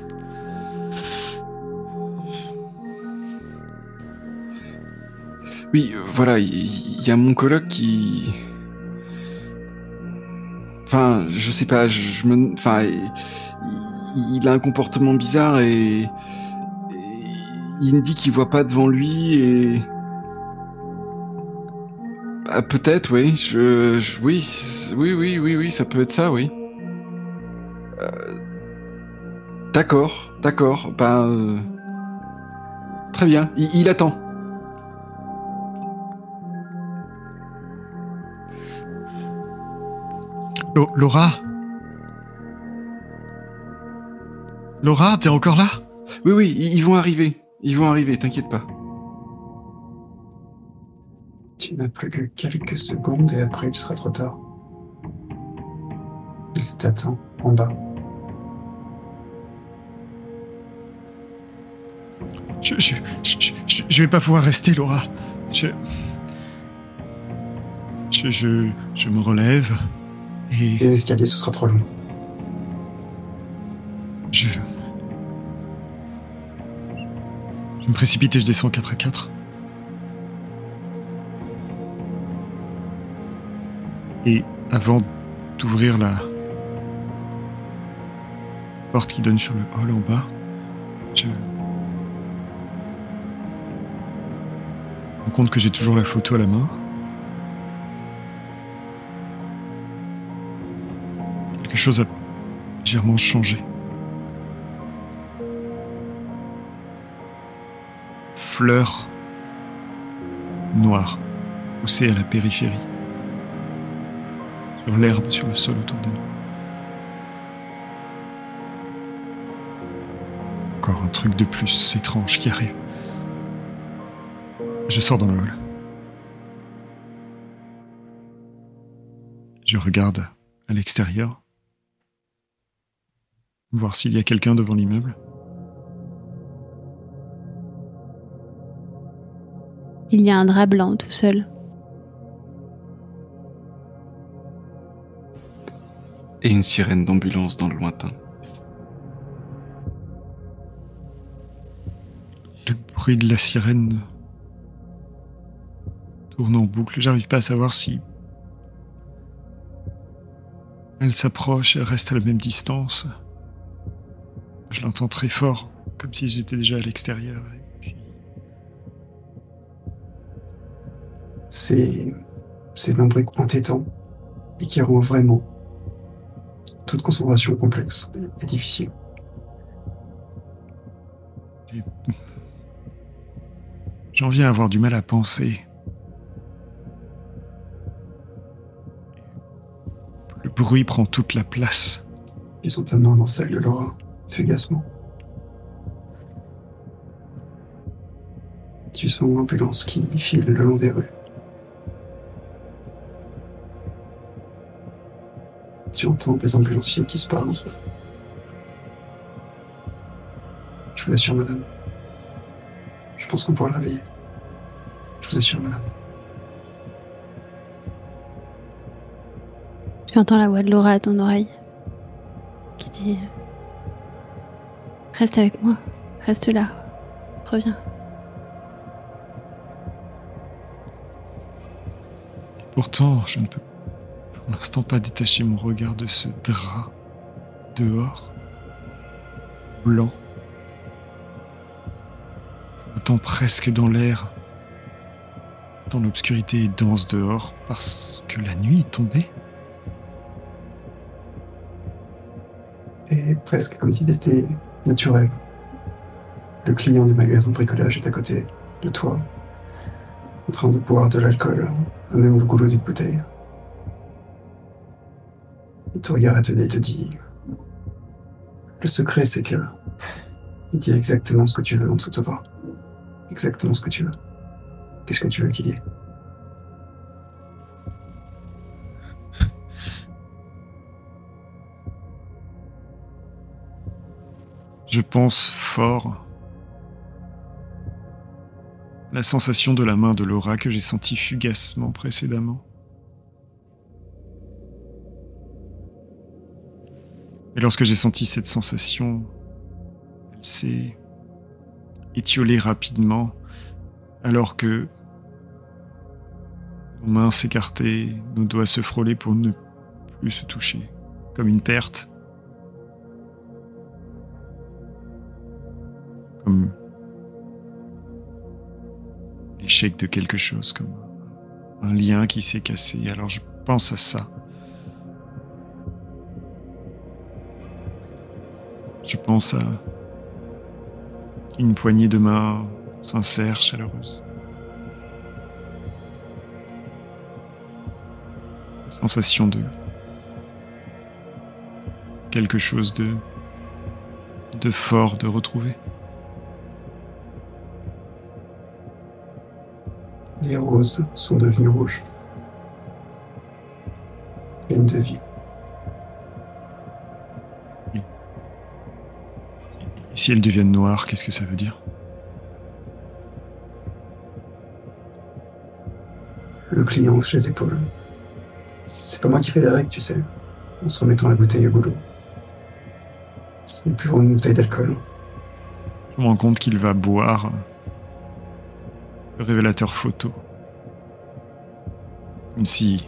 Oui, voilà, il y a mon coloc qui... Enfin, je sais pas, Enfin, il a un comportement bizarre et il me dit qu'il voit pas devant lui et... Bah, peut-être, oui, oui, ça peut être ça, oui. D'accord, très bien, il attend. Laura? Laura, t'es encore là? Oui, ils vont arriver, t'inquiète pas. Tu n'as plus que quelques secondes et après il sera trop tard. Il t'attend en bas. Je vais pas pouvoir rester, Laura. Je me relève et... Les escaliers, ce sera trop long. Je me précipite et je descends 4 à 4. Et avant d'ouvrir la porte qui donne sur le hall en bas, je me rends compte que j'ai toujours la photo à la main. Quelque chose a légèrement changé. Fleurs noires poussées à la périphérie. Sur l'herbe, sur le sol autour de nous. Encore un truc de plus étrange qui arrive. Je sors dans le hall. Je regarde à l'extérieur, voir s'il y a quelqu'un devant l'immeuble. Il y a un drap blanc tout seul. Et une sirène d'ambulance dans le lointain. Le bruit de la sirène tourne en boucle. J'arrive pas à savoir si elle s'approche, elle reste à la même distance. Je l'entends très fort, comme si j'étais déjà à l'extérieur. Et puis... C'est un bruit entêtant et qui rend vraiment toute concentration complexe et difficile. J'en viens à avoir du mal à penser. Le bruit prend toute la place. Tu sens ta main dans celle de Laura, fugacement. Tu sens l'ambulance qui file le long des rues. Tu entends des ambulanciers qui se parlent entre eux. Je vous assure, madame. Je pense qu'on pourra le réveiller. Je vous assure, madame. Tu entends la voix de Laura à ton oreille qui dit « Reste avec moi, reste là, reviens. » Pourtant, je ne peux pour l'instant pas détacher mon regard de ce drap dehors, blanc, flottant presque dans l'air, dans l'obscurité dense dehors, parce que la nuit est tombée. Et presque comme si c'était naturel. Le client du magasin de bricolage est à côté de toi, en train de boire de l'alcool, à même le goulot d'une bouteille. Il te regarde étonné et te dit « Le secret, c'est que il y a exactement ce que tu veux en dessous de ce drap. Exactement ce que tu veux. Qu'est-ce que tu veux qu'il y ait ?» Je pense fort à la sensation de la main de Laura que j'ai sentie fugacement précédemment. Et lorsque j'ai senti cette sensation, elle s'est étiolée rapidement, alors que nos mains s'écartaient, nos doigts se frôlaient pour ne plus se toucher, comme une perte. Comme l'échec de quelque chose, comme un lien qui s'est cassé. Alors je pense à ça. Je pense à une poignée de main sincère, chaleureuse. La sensation de quelque chose de fort de retrouver. Les roses sont devenues rouges, pleines de vie. Et si elles deviennent noires, qu'est-ce que ça veut dire? Le client hausse les épaules. C'est pas moi qui fais les règles, tu sais, en se remettant la bouteille au goulot. Ce n'est plus vraiment une bouteille d'alcool. Je me rends compte qu'il va boire le révélateur photo. Comme s'il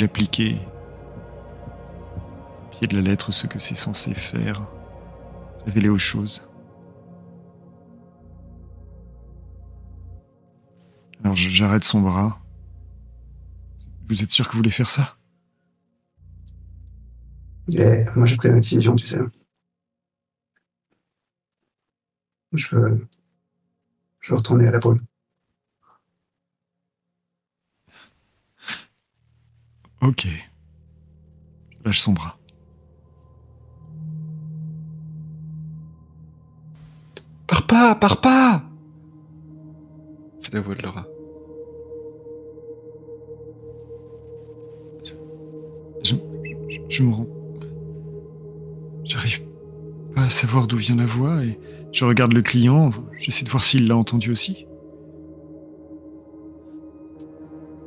appliquait au pied de la lettre ce que c'est censé faire, révéler aux choses. Alors j'arrête son bras. Vous êtes sûr que vous voulez faire ça? Et moi j'ai pris la décision, tu sais. Je veux retourner à la pôle. Ok. Je lâche son bras. Pars pas! C'est la voix de Laura. Je me rends... J'arrive pas à savoir d'où vient la voix et je regarde le client, j'essaie de voir s'il l'a entendu aussi.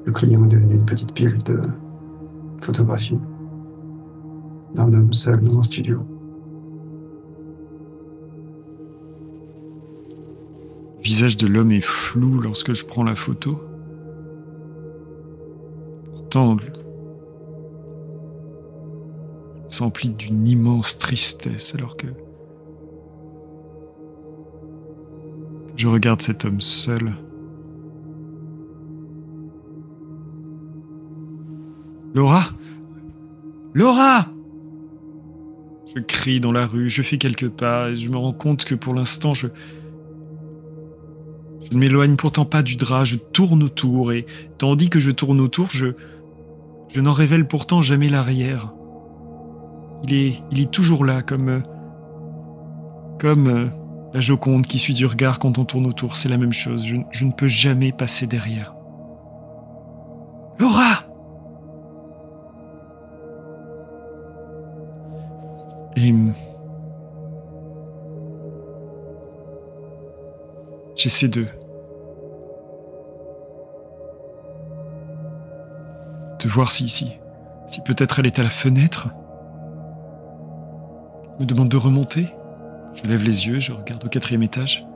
Le client est devenu une petite pile de photographie d'un homme seul dans un studio. Le visage de l'homme est flou lorsque je prends la photo. Pourtant, s'emplit d'une immense tristesse alors que je regarde cet homme seul. Laura! Laura! Je crie dans la rue, je fais quelques pas et je me rends compte que pour l'instant je ne m'éloigne pourtant pas du drap, je tourne autour et tandis que je tourne autour, je n'en révèle pourtant jamais l'arrière. Il est toujours là, comme la Joconde qui suit du regard quand on tourne autour. C'est la même chose. Je ne peux jamais passer derrière. Laura! Et j'essaie de voir si peut-être elle est à la fenêtre. Me demande de remonter. Je lève les yeux, je regarde au 4e étage.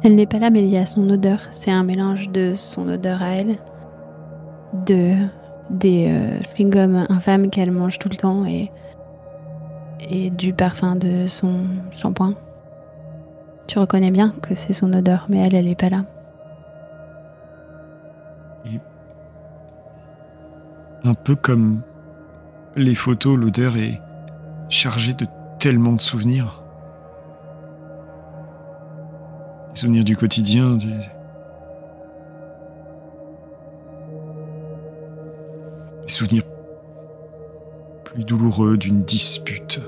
Elle n'est pas là, mais il y a son odeur. C'est un mélange de son odeur à elle, des chewing-gums infâmes qu'elle mange tout le temps et du parfum de son shampoing. Tu reconnais bien que c'est son odeur, mais elle n'est pas là. Et un peu comme les photos, l'odeur est chargée de tellement de souvenirs. Des souvenirs du quotidien, des souvenirs plus douloureux d'une dispute.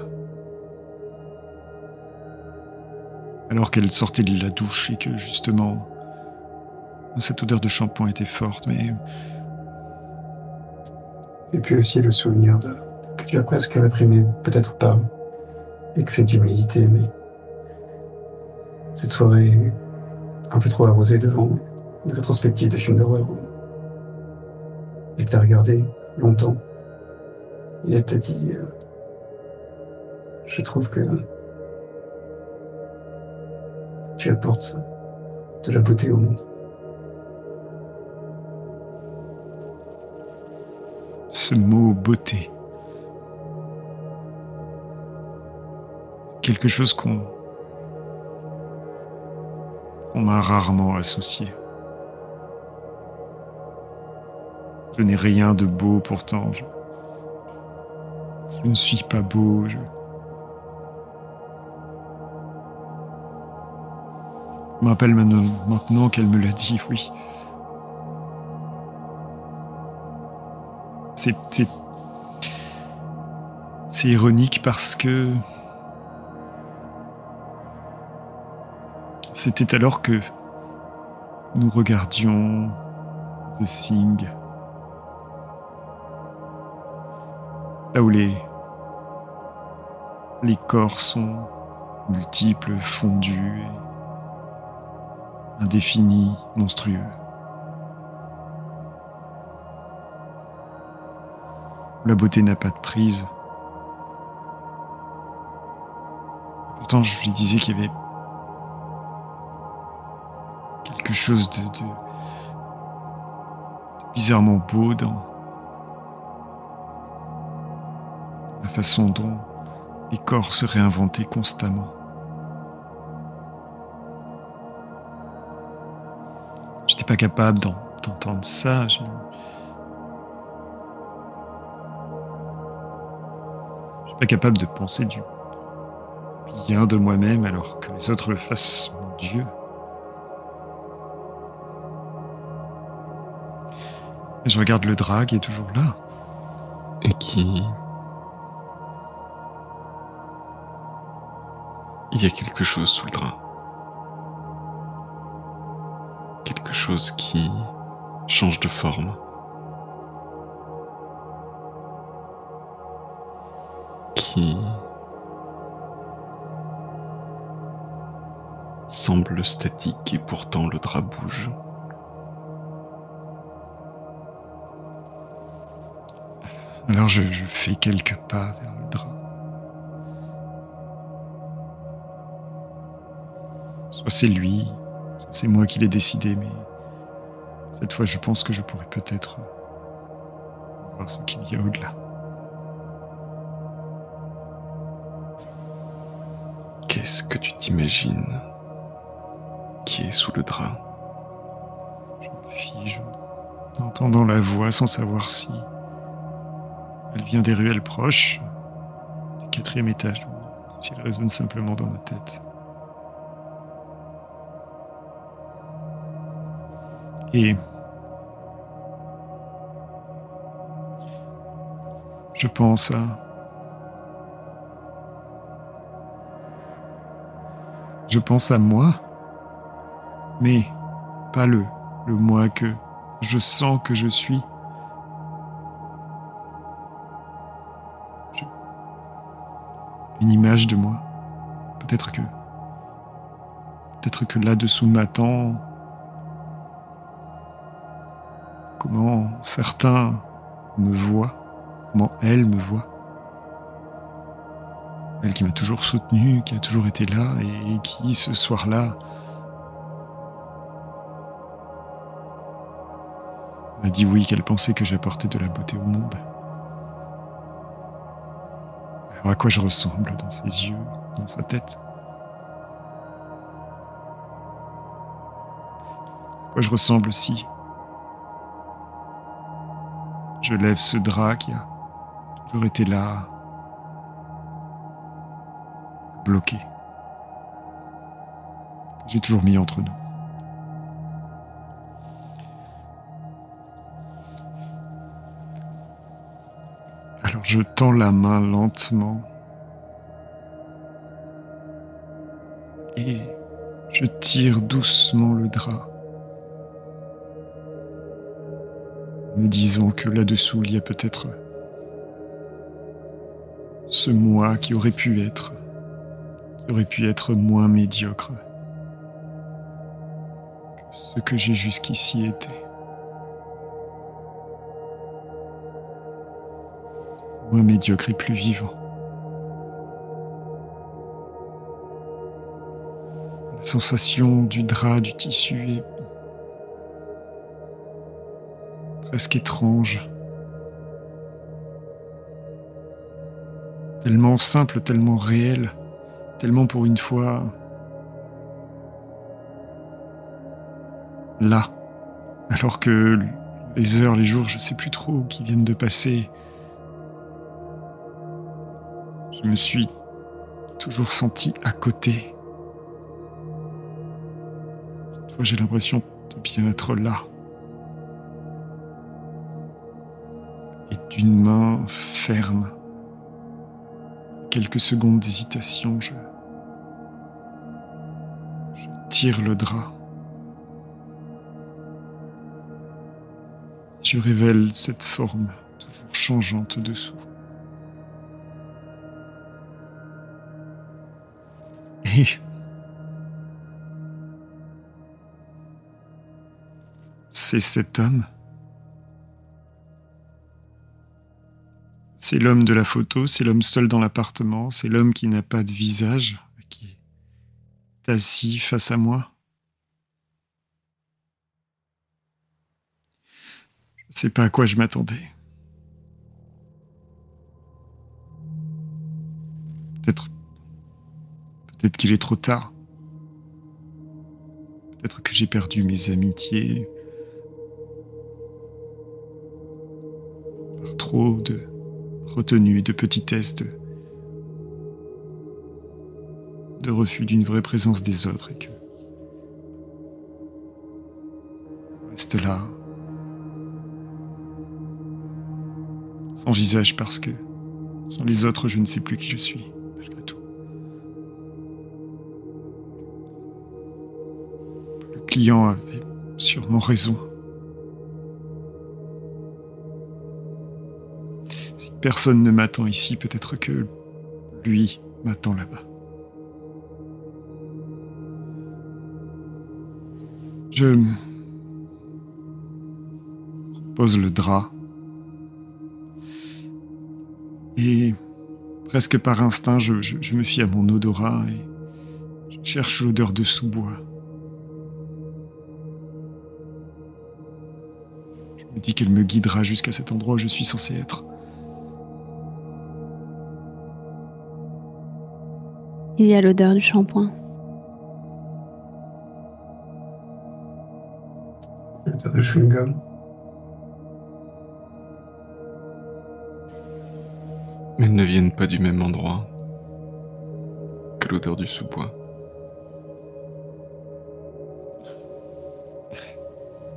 Alors qu'elle sortait de la douche et que justement cette odeur de shampoing était forte, mais Et puis aussi le souvenir que tu as presque réprimé, peut-être par excès d'humilité, mais cette soirée un peu trop arrosée devant une rétrospective de films d'horreur où elle t'a regardé longtemps et elle t'a dit je trouve que tu apportes de la beauté au monde. Ce mot beauté. Quelque chose qu'on m'a rarement associé. Je n'ai rien de beau pourtant. Je ne suis pas beau. Je me rappelle maintenant qu'elle me l'a dit, oui. C'est ironique parce que c'était alors que nous regardions The Thing, là où les corps sont multiples, fondus et indéfinis, monstrueux. La beauté n'a pas de prise. Pourtant, je lui disais qu'il y avait quelque chose de bizarrement beau dans la façon dont les corps se réinventaient constamment. J'étais pas capable d'entendre ça. Je suis pas capable de penser du bien de moi-même alors que les autres le fassent, mon Dieu. Et je regarde le drap qui est toujours là. Et qui... Il y a quelque chose sous le drap. Quelque chose qui change de forme. Qui semble statique et pourtant le drap bouge. Alors je fais quelques pas vers le drap. Soit c'est lui, soit c'est moi qui l'ai décidé, mais cette fois je pense que je pourrais peut-être voir ce qu'il y a au-delà. Qu'est-ce que tu t'imagines qui est sous le drap? Je me fige, en entendant la voix sans savoir si elle vient des ruelles proches, du 4e étage, ou si elle résonne simplement dans ma tête. Et je pense à moi, mais pas le moi que je sens que je suis. Une image de moi. Peut-être que là-dessous m'attend comment certains me voient, comment elle me voit. Elle qui m'a toujours soutenu, qui a toujours été là et qui, ce soir-là, m'a dit oui, qu'elle pensait que j'apportais de la beauté au monde. Alors à quoi je ressemble dans ses yeux, dans sa tête? À quoi je ressemble si je lève ce drap qui a toujours été là, bloqué, que j'ai toujours mis entre nous. Alors je tends la main lentement et je tire doucement le drap. me disant que là-dessous, il y a peut-être ce moi qui aurait pu être moins médiocre que ce que j'ai jusqu'ici été. Moins médiocre et plus vivant. La sensation du drap, du tissu est presque étrange. Tellement simple, tellement réel, tellement pour une fois là. Alors que les heures, les jours, je sais plus trop, qui viennent de passer, je me suis toujours senti à côté. Cette fois, j'ai l'impression de bien être là. Et d'une main ferme, quelques secondes d'hésitation, je tire le drap. Je révèle cette forme toujours changeante dessous. Et c'est cet homme. C'est l'homme de la photo, c'est l'homme seul dans l'appartement, c'est l'homme qui n'a pas de visage, qui est assis face à moi. Je ne sais pas à quoi je m'attendais. Peut-être qu'il est trop tard. Peut-être que j'ai perdu mes amitiés par trop de retenue, de petitesse, de refus d'une vraie présence des autres et que je reste là, sans visage parce que sans les autres, je ne sais plus qui je suis, malgré tout. Le client avait sûrement raison. Si personne ne m'attend ici, peut-être que lui m'attend là-bas. Je pose le drap et presque par instinct, je me fie à mon odorat et je cherche l'odeur de sous-bois. Je me dis qu'elle me guidera jusqu'à cet endroit où je suis censé être. Il y a l'odeur du shampoing. L'odeur de chewing-gum. Mais elles ne viennent pas du même endroit que l'odeur du sous-bois.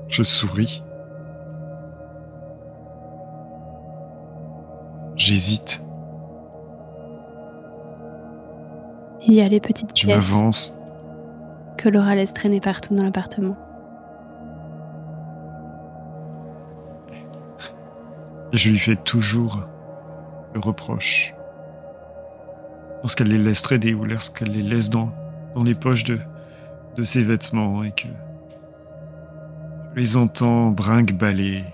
Je souris. J'hésite. Il y a les petites Je pièces m'avance. que Laura laisse traîner partout dans l'appartement. Et je lui fais toujours le reproche. Lorsqu'elle les laisse traîner ou lorsqu'elle les laisse dans les poches de ses vêtements et que je les entends brinque-baller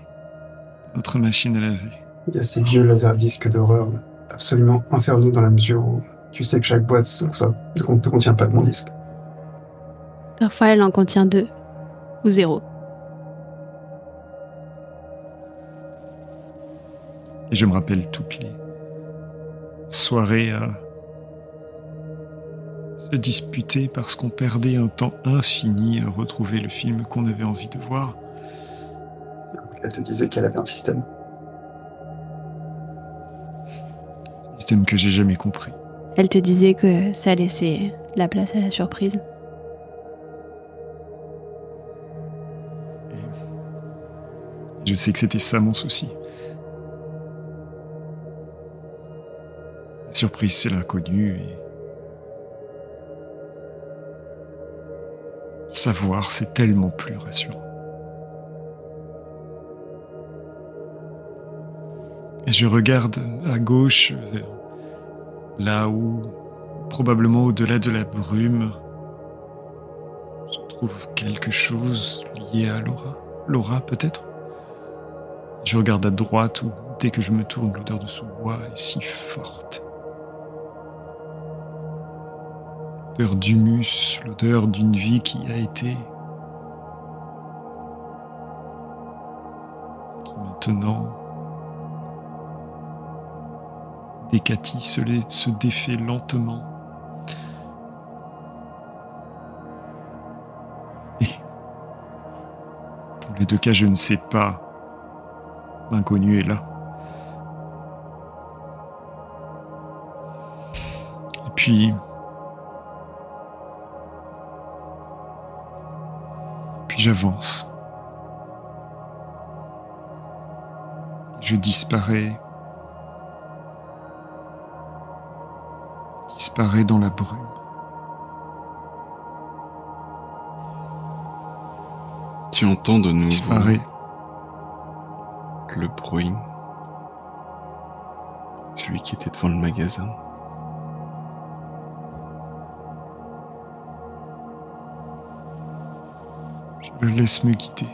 notre machine à laver. Il y a ces vieux laserdiscs d'horreur absolument infernaux dans la mesure où tu sais que chaque boîte ne contient pas de mon disque. Parfois, elle en contient 2 ou 0. Et je me rappelle toutes les soirées à se disputer parce qu'on perdait un temps infini à retrouver le film qu'on avait envie de voir. Elle te disait qu'elle avait un système. Système que j'ai jamais compris. Elle te disait que ça laissait la place à la surprise. Et je sais que c'était ça mon souci. La surprise, c'est l'inconnu et savoir, c'est tellement plus rassurant. Et je regarde à gauche, vers là où, probablement au-delà de la brume, se trouve quelque chose lié à Laura. Laura, peut-être? Je regarde à droite où, dès que je me tourne, l'odeur de sous-bois est si forte. L'odeur d'humus, l'odeur d'une vie qui a été... qui maintenant... décatie, se défait lentement. Et... dans les deux cas, je ne sais pas. L'inconnu est là. Et puis j'avance. Je disparais dans la brume. Tu entends de nouveau Disparaît. Le bruit. Celui qui était devant le magasin. Je le laisse me guider.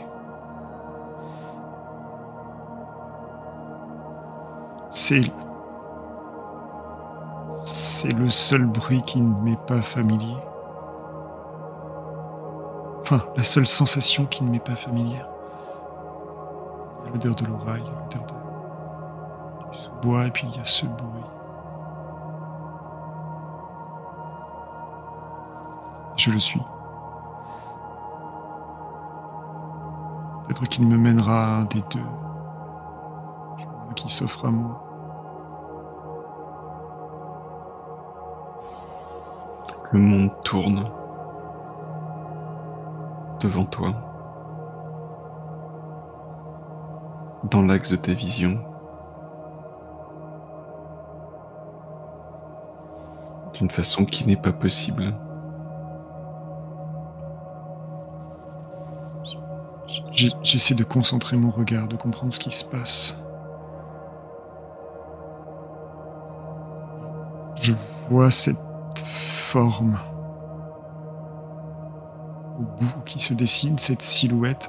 C'est le seul bruit qui ne m'est pas familier. Enfin, la seule sensation qui ne m'est pas familière. Il y a l'odeur de Laura, il y a l'odeur du sous-bois, et puis il y a ce bruit. Je le suis. Peut-être qu'il me mènera à un des deux. Un qui s'offre à moi. Le monde tourne devant toi, dans l'axe de ta vision, d'une façon qui n'est pas possible. J'essaie de concentrer mon regard, de comprendre ce qui se passe. Je vois cette forme au bout qui se dessine, cette silhouette.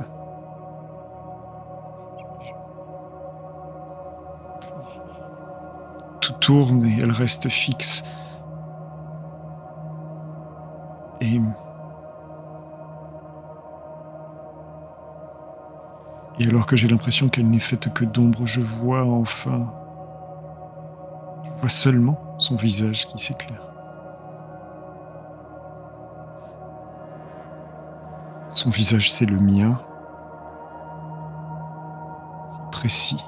Tout tourne et elle reste fixe. Et alors que j'ai l'impression qu'elle n'est faite que d'ombre, je vois enfin, je vois seulement son visage qui s'éclaire. Son visage, c'est le mien, si précis,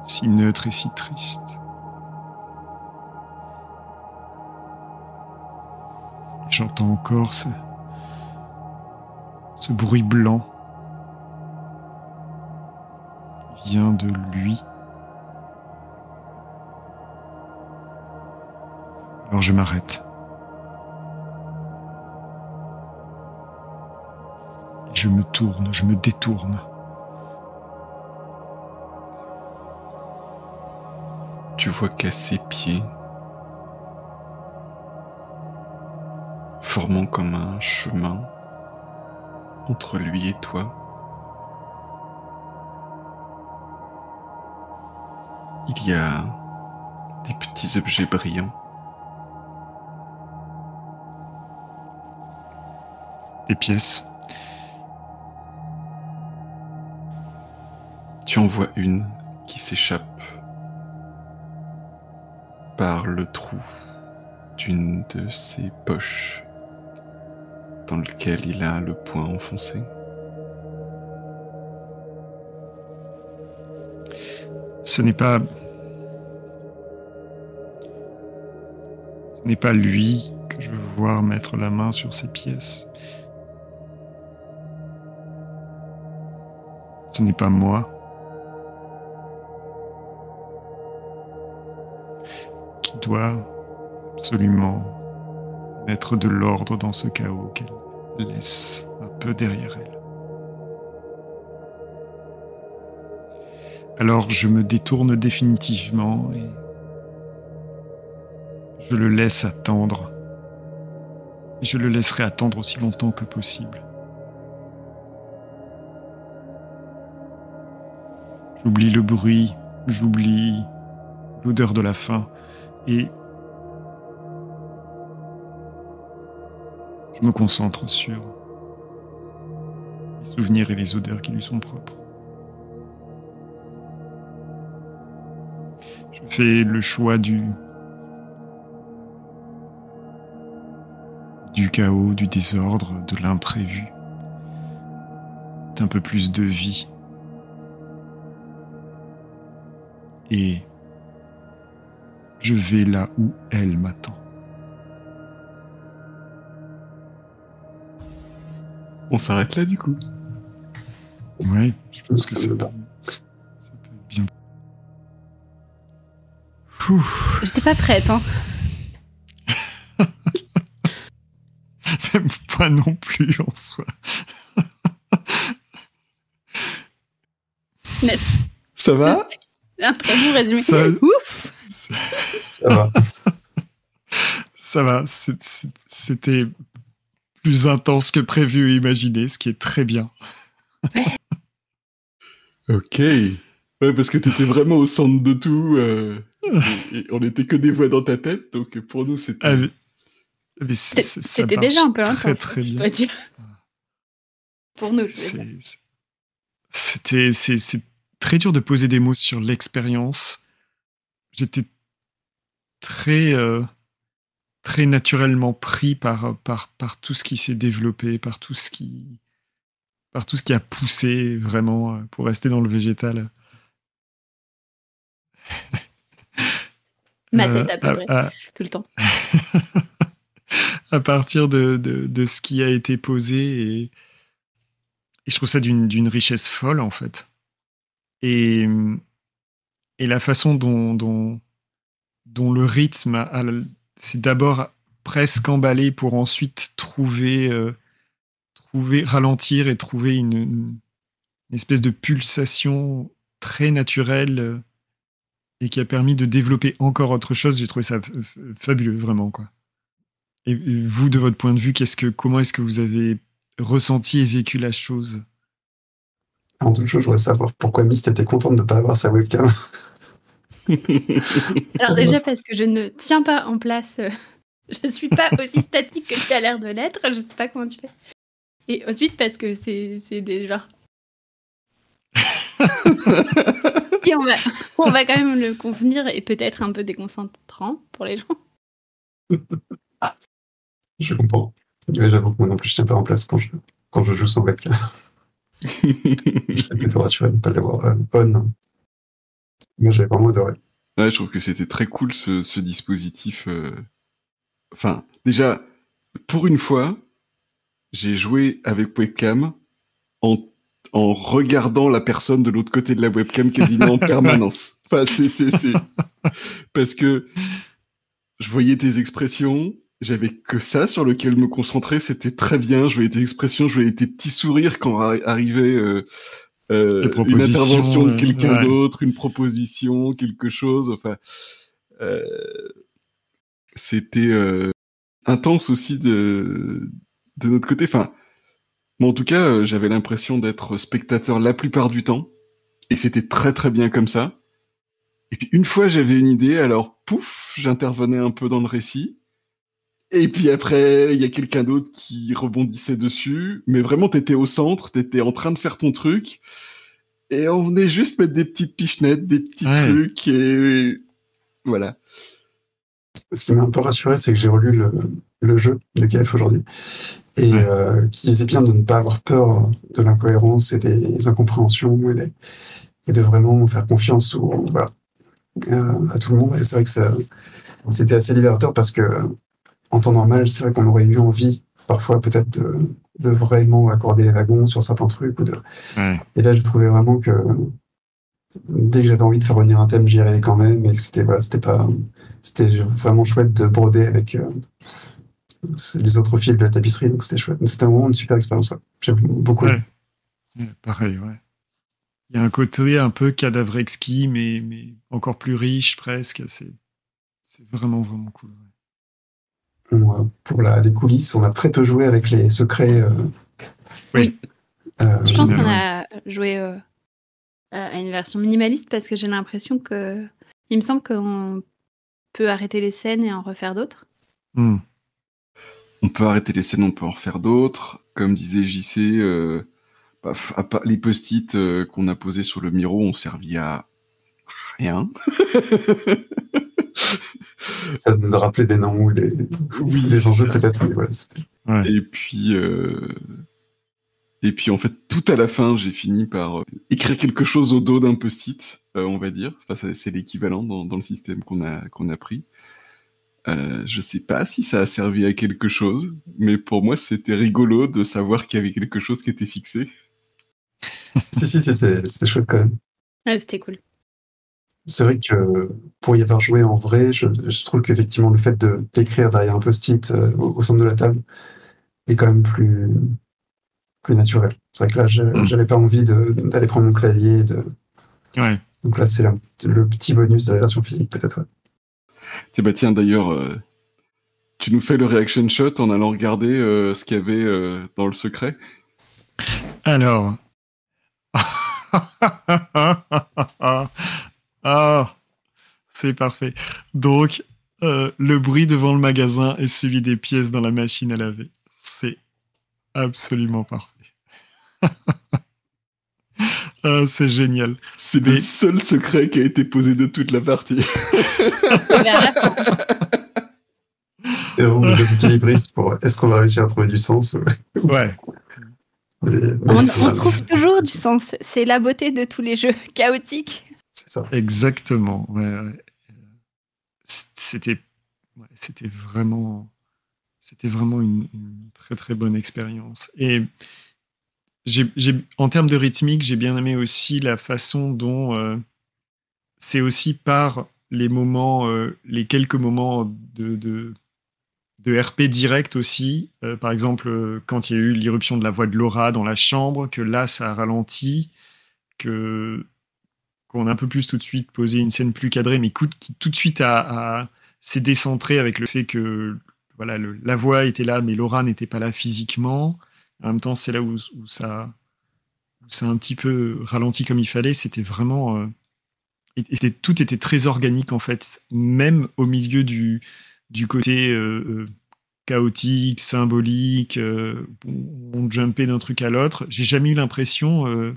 si neutre et si triste. Et j'entends encore ce bruit blanc qui vient de lui. Alors je m'arrête. Je me tourne, je me détourne. Tu vois qu'à ses pieds, formant comme un chemin entre lui et toi, il y a des petits objets brillants. Des pièces. Tu en vois une qui s'échappe par le trou d'une de ses poches dans lequel il a le poing enfoncé. Ce n'est pas lui que je veux voir mettre la main sur ces pièces. Ce n'est pas moi. Qui doit absolument mettre de l'ordre dans ce chaos qu'elle laisse un peu derrière elle. Alors je me détourne définitivement et je le laisse attendre. Et je le laisserai attendre aussi longtemps que possible. J'oublie le bruit, j'oublie l'odeur de la faim et je me concentre sur les souvenirs et les odeurs qui lui sont propres. Je fais le choix du chaos, du désordre, de l'imprévu, d'un peu plus de vie. Et je vais là où elle m'attend. On s'arrête là du coup. Ouais, je pense que Ça ça me peut va. être bien. Ouh. J'étais pas prête, hein. Même pas non plus en soi. Net. Ça va? Un très bon résumé. Ça- Ouf. Ça va. Ça va, c'était plus intense que prévu et imaginé, ce qui est très bien. Ok. Ouais, parce que t'étais vraiment au centre de tout. Et on n'était que des voix dans ta tête, donc pour nous c'était... Ah, mais ça C'était marche déjà un peu très intense, très je bien. dois dire. Pour nous, je veux dire. C'est très dur de poser des mots sur l'expérience. J'étais très très naturellement pris par tout ce qui s'est développé, par tout ce qui a poussé vraiment pour rester dans le végétal. Ma tête à peu près, à- tout le temps. à partir de ce qui a été posé et je trouve ça d'une richesse folle en fait. Et la façon dont le rythme c'est d'abord presque emballé pour ensuite trouver ralentir et trouver une espèce de pulsation très naturelle et qui a permis de développer encore autre chose. J'ai trouvé ça fabuleux, vraiment, quoi. Et vous, de votre point de vue, comment est-ce que vous avez ressenti et vécu la chose? Avant toute chose, je voudrais savoir pourquoi Mist était contente de ne pas avoir sa webcam. Alors déjà parce que je ne tiens pas en place, je suis pas aussi statique que tu as l'air de l'être, je sais pas comment tu fais. Et ensuite parce que c'est des genres... Et on va quand même le convenir et peut-être un peu déconcentrant pour les gens. Je comprends. Mais j'avoue que moi non plus, je tiens pas en place quand je joue sans webcam. Je serais plutôt rassuré de ne pas l'avoir on. Moi, j'ai vraiment adoré. Ouais, je trouve que c'était très cool ce dispositif. Enfin, déjà, pour une fois, j'ai joué avec webcam en regardant la personne de l'autre côté de la webcam quasiment en permanence. Enfin, c'est... Parce que je voyais tes expressions, j'avais que ça sur lequel me concentrer, c'était très bien. Je voyais tes expressions, je voyais tes petits sourires quand arrivait une intervention de quelqu'un d'autre, une proposition, quelque chose. Enfin, c'était intense aussi de notre côté. Enfin, moi, en tout cas, j'avais l'impression d'être spectateur la plupart du temps, et c'était très très bien comme ça. Et puis une fois, j'avais une idée, alors pouf, j'intervenais un peu dans le récit. Et puis après, il y a quelqu'un d'autre qui rebondissait dessus. Mais vraiment, t'étais au centre, t'étais en train de faire ton truc. Et on venait juste mettre des petites pichenettes, des petits trucs, et voilà. Ce qui m'a un peu rassuré, c'est que j'ai relu le jeu de KF aujourd'hui. Et qui disait bien de ne pas avoir peur de l'incohérence et des incompréhensions et de vraiment faire confiance à tout le monde. Et c'est vrai que c'était assez libérateur parce que en temps normal, c'est vrai qu'on aurait eu envie parfois peut-être de vraiment accorder les wagons sur certains trucs. Et là, j'ai trouvé vraiment que dès que j'avais envie de faire revenir un thème, j'y arrivais quand même, et que c'était vraiment chouette de broder avec les autres fils de la tapisserie, donc c'était chouette. C'était vraiment une super expérience. Ouais. J'ai beaucoup aimé. Pareil, ouais. Il y a un côté un peu cadavre exquis, mais encore plus riche presque. C'est vraiment, vraiment cool. Pour les coulisses, on a très peu joué avec les secrets. Oui. Je pense qu'on Finalement. a joué à une version minimaliste parce que j'ai l'impression que... Il me semble qu'on peut arrêter les scènes et en refaire d'autres. Hmm. On peut arrêter les scènes, on peut en refaire d'autres. Comme disait JC, les post-it qu'on a posés sur le miro ont servi à rien. Ça nous a rappelé des noms ou des enjeux peut-être, mais voilà. Ouais. Et puis en fait, tout à la fin, j'ai fini par écrire quelque chose au dos d'un post-it, on va dire. Enfin, c'est l'équivalent dans le système qu'on a pris. Je sais pas si ça a servi à quelque chose, mais pour moi, c'était rigolo de savoir qu'il y avait quelque chose qui était fixé. Si, c'était chouette quand même. Ouais, c'était cool. C'est vrai que pour y avoir joué en vrai, je trouve qu'effectivement le fait d'écrire derrière un post-it au centre de la table est quand même plus naturel. C'est vrai que là, j'avais pas envie d'aller prendre mon clavier. Ouais. Donc là, c'est le petit bonus de la version physique, peut-être. Ouais. Tiens, d'ailleurs, tu nous fais le reaction shot en allant regarder ce qu'il y avait dans le secret. Alors. Ah, c'est parfait. Donc, le bruit devant le magasin est celui des pièces dans la machine à laver. C'est absolument parfait. C'est génial. C'est le seul secret qui a été posé de toute la partie. Et vraiment le jeu d'équilibriste pour est-ce qu'on va réussir à trouver du sens. Ouais. On trouve toujours du sens. C'est la beauté de tous les jeux chaotiques. C'est ça. Exactement. Ouais. C'était vraiment une très très bonne expérience. Et en termes de rythmique, j'ai bien aimé aussi la façon dont c'est aussi par les moments, les quelques moments de RP direct aussi. Par exemple, quand il y a eu l'irruption de la voix de Laura dans la chambre, que là, ça a ralenti, qu'on a un peu plus tout de suite posé une scène plus cadrée, mais qui tout de suite s'est décentré avec le fait que voilà, la voix était là, mais Laura n'était pas là physiquement. En même temps, c'est là où ça a un petit peu ralenti comme il fallait. C'était vraiment... tout était très organique, en fait, même au milieu du côté chaotique, symbolique, on jumpait d'un truc à l'autre. J'ai jamais eu l'impression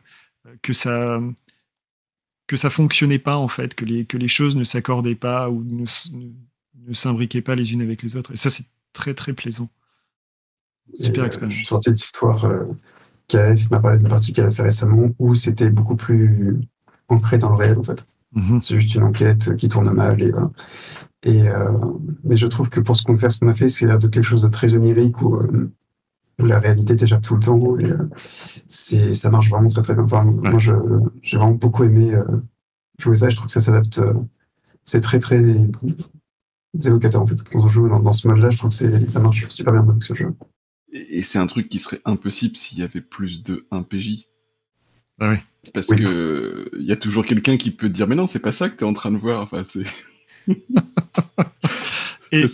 que ça fonctionnait pas, en fait, que les choses ne s'accordaient pas ou ne s'imbriquaient pas les unes avec les autres. Et ça, c'est très, très plaisant. Super expérience. Je suis sorti d'histoire KF m'a parlé d'une partie qu'elle a fait récemment où c'était beaucoup plus ancré dans le réel, en fait. Mm-hmm. C'est juste une enquête qui tourne mal et voilà. Mais je trouve que pour ce qu'on a fait, c'est l'air de quelque chose de très onirique où la réalité t'échappe tout le temps et ça marche vraiment très très bien. Enfin, ouais. Moi, j'ai vraiment beaucoup aimé jouer ça. Je trouve que ça s'adapte. C'est très très évocateur en fait. Quand on joue dans ce mode-là, je trouve que ça marche super bien avec ce jeu. Et c'est un truc qui serait impossible s'il y avait plus de 1 PJ. Ah oui. Parce que y a toujours quelqu'un qui peut te dire mais non, c'est pas ça que t'es en train de voir. Enfin, c'est... Et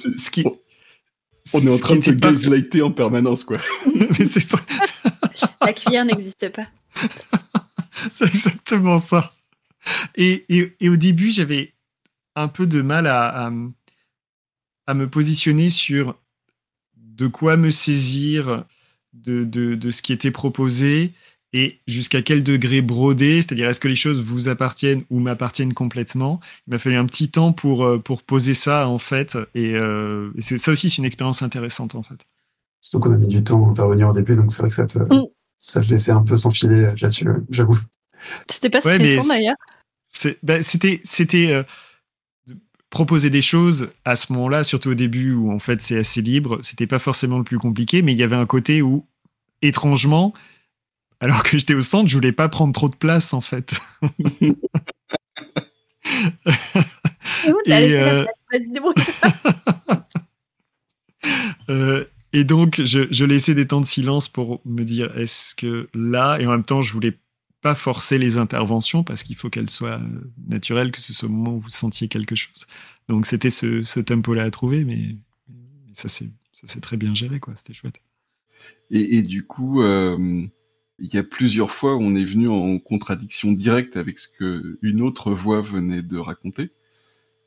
on est en train de se gaslighter en permanence, quoi. Mais c'est la cuillère n'existe pas. C'est exactement ça. Et au début, j'avais un peu de mal à me positionner sur de quoi me saisir de ce qui était proposé et jusqu'à quel degré broder, c'est-à-dire est-ce que les choses vous appartiennent ou m'appartiennent complètement. Il m'a fallu un petit temps pour poser ça, en fait, et ça aussi, c'est une expérience intéressante, en fait. Surtout qu'on a mis du temps à intervenir au début, donc c'est vrai que ça te laissait un peu s'enfiler là-dessus, j'avoue. C'était pas stressant, d'ailleurs. C'était proposer des choses à ce moment-là, surtout au début où en fait c'est assez libre, c'était pas forcément le plus compliqué, mais il y avait un côté où, étrangement, alors que j'étais au centre, je voulais pas prendre trop de place, en fait. Et donc, je laissais des temps de silence pour me dire, est-ce que là... Et en même temps, je voulais pas forcer les interventions parce qu'il faut qu'elles soient naturelles, que ce soit au moment où vous sentiez quelque chose. Donc c'était ce tempo-là à trouver, mais ça s'est très bien géré, quoi. C'était chouette. Et du coup, il y a plusieurs fois où on est venu en contradiction directe avec ce qu'une autre voix venait de raconter.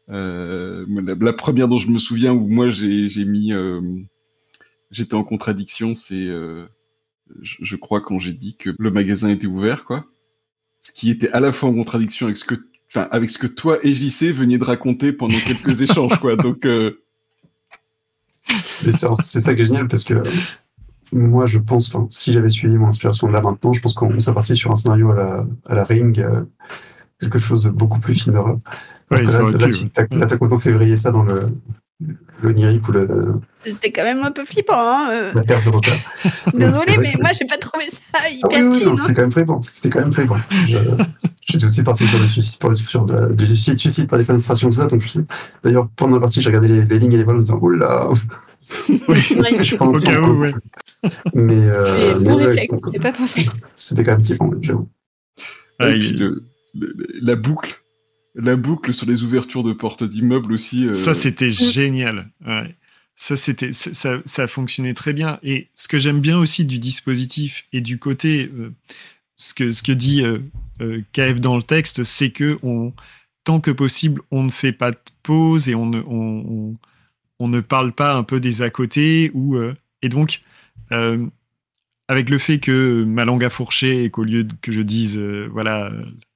La première dont je me souviens où moi j'étais en contradiction, c'est je crois quand j'ai dit que le magasin était ouvert, quoi. Ce qui était à la fois en contradiction avec ce que toi et JC veniez de raconter pendant quelques échanges, quoi. Donc Mais c'est ça qui est génial, parce que moi, je pense, si j'avais suivi mon inspiration de là maintenant, je pense qu'on serait parti sur un scénario à la Ring, quelque chose de beaucoup plus film d'horreur. Alors que là, t'as content février ça dans l'onirique ou C'était quand même un peu flippant, hein. la perte de repère. Désolée, mais moi, j'ai pas trouvé ça hyper oui, chill, c'était quand même flippant. Je suis tout de suite parti sur le suicide, suicide par défenestration, tout ça. Donc, d'ailleurs, pendant la partie, j'ai regardé les lignes et les voiles en me disant, oh là. Oui, je suis pas en train de... ouais. Mais bon réflexe, j'ai pas pensé. C'était quand même flippant, j'avoue. Et puis la boucle sur les ouvertures de portes d'immeubles aussi. Ça, c'était génial. Ouais. Ça fonctionnait très bien. Et ce que j'aime bien aussi du dispositif et du côté, ce que dit KF dans le texte, c'est que tant que possible, on ne fait pas de pause et on ne parle pas un peu des à côté. Et donc, avec le fait que ma langue a fourché et qu'au lieu que je dise, voilà,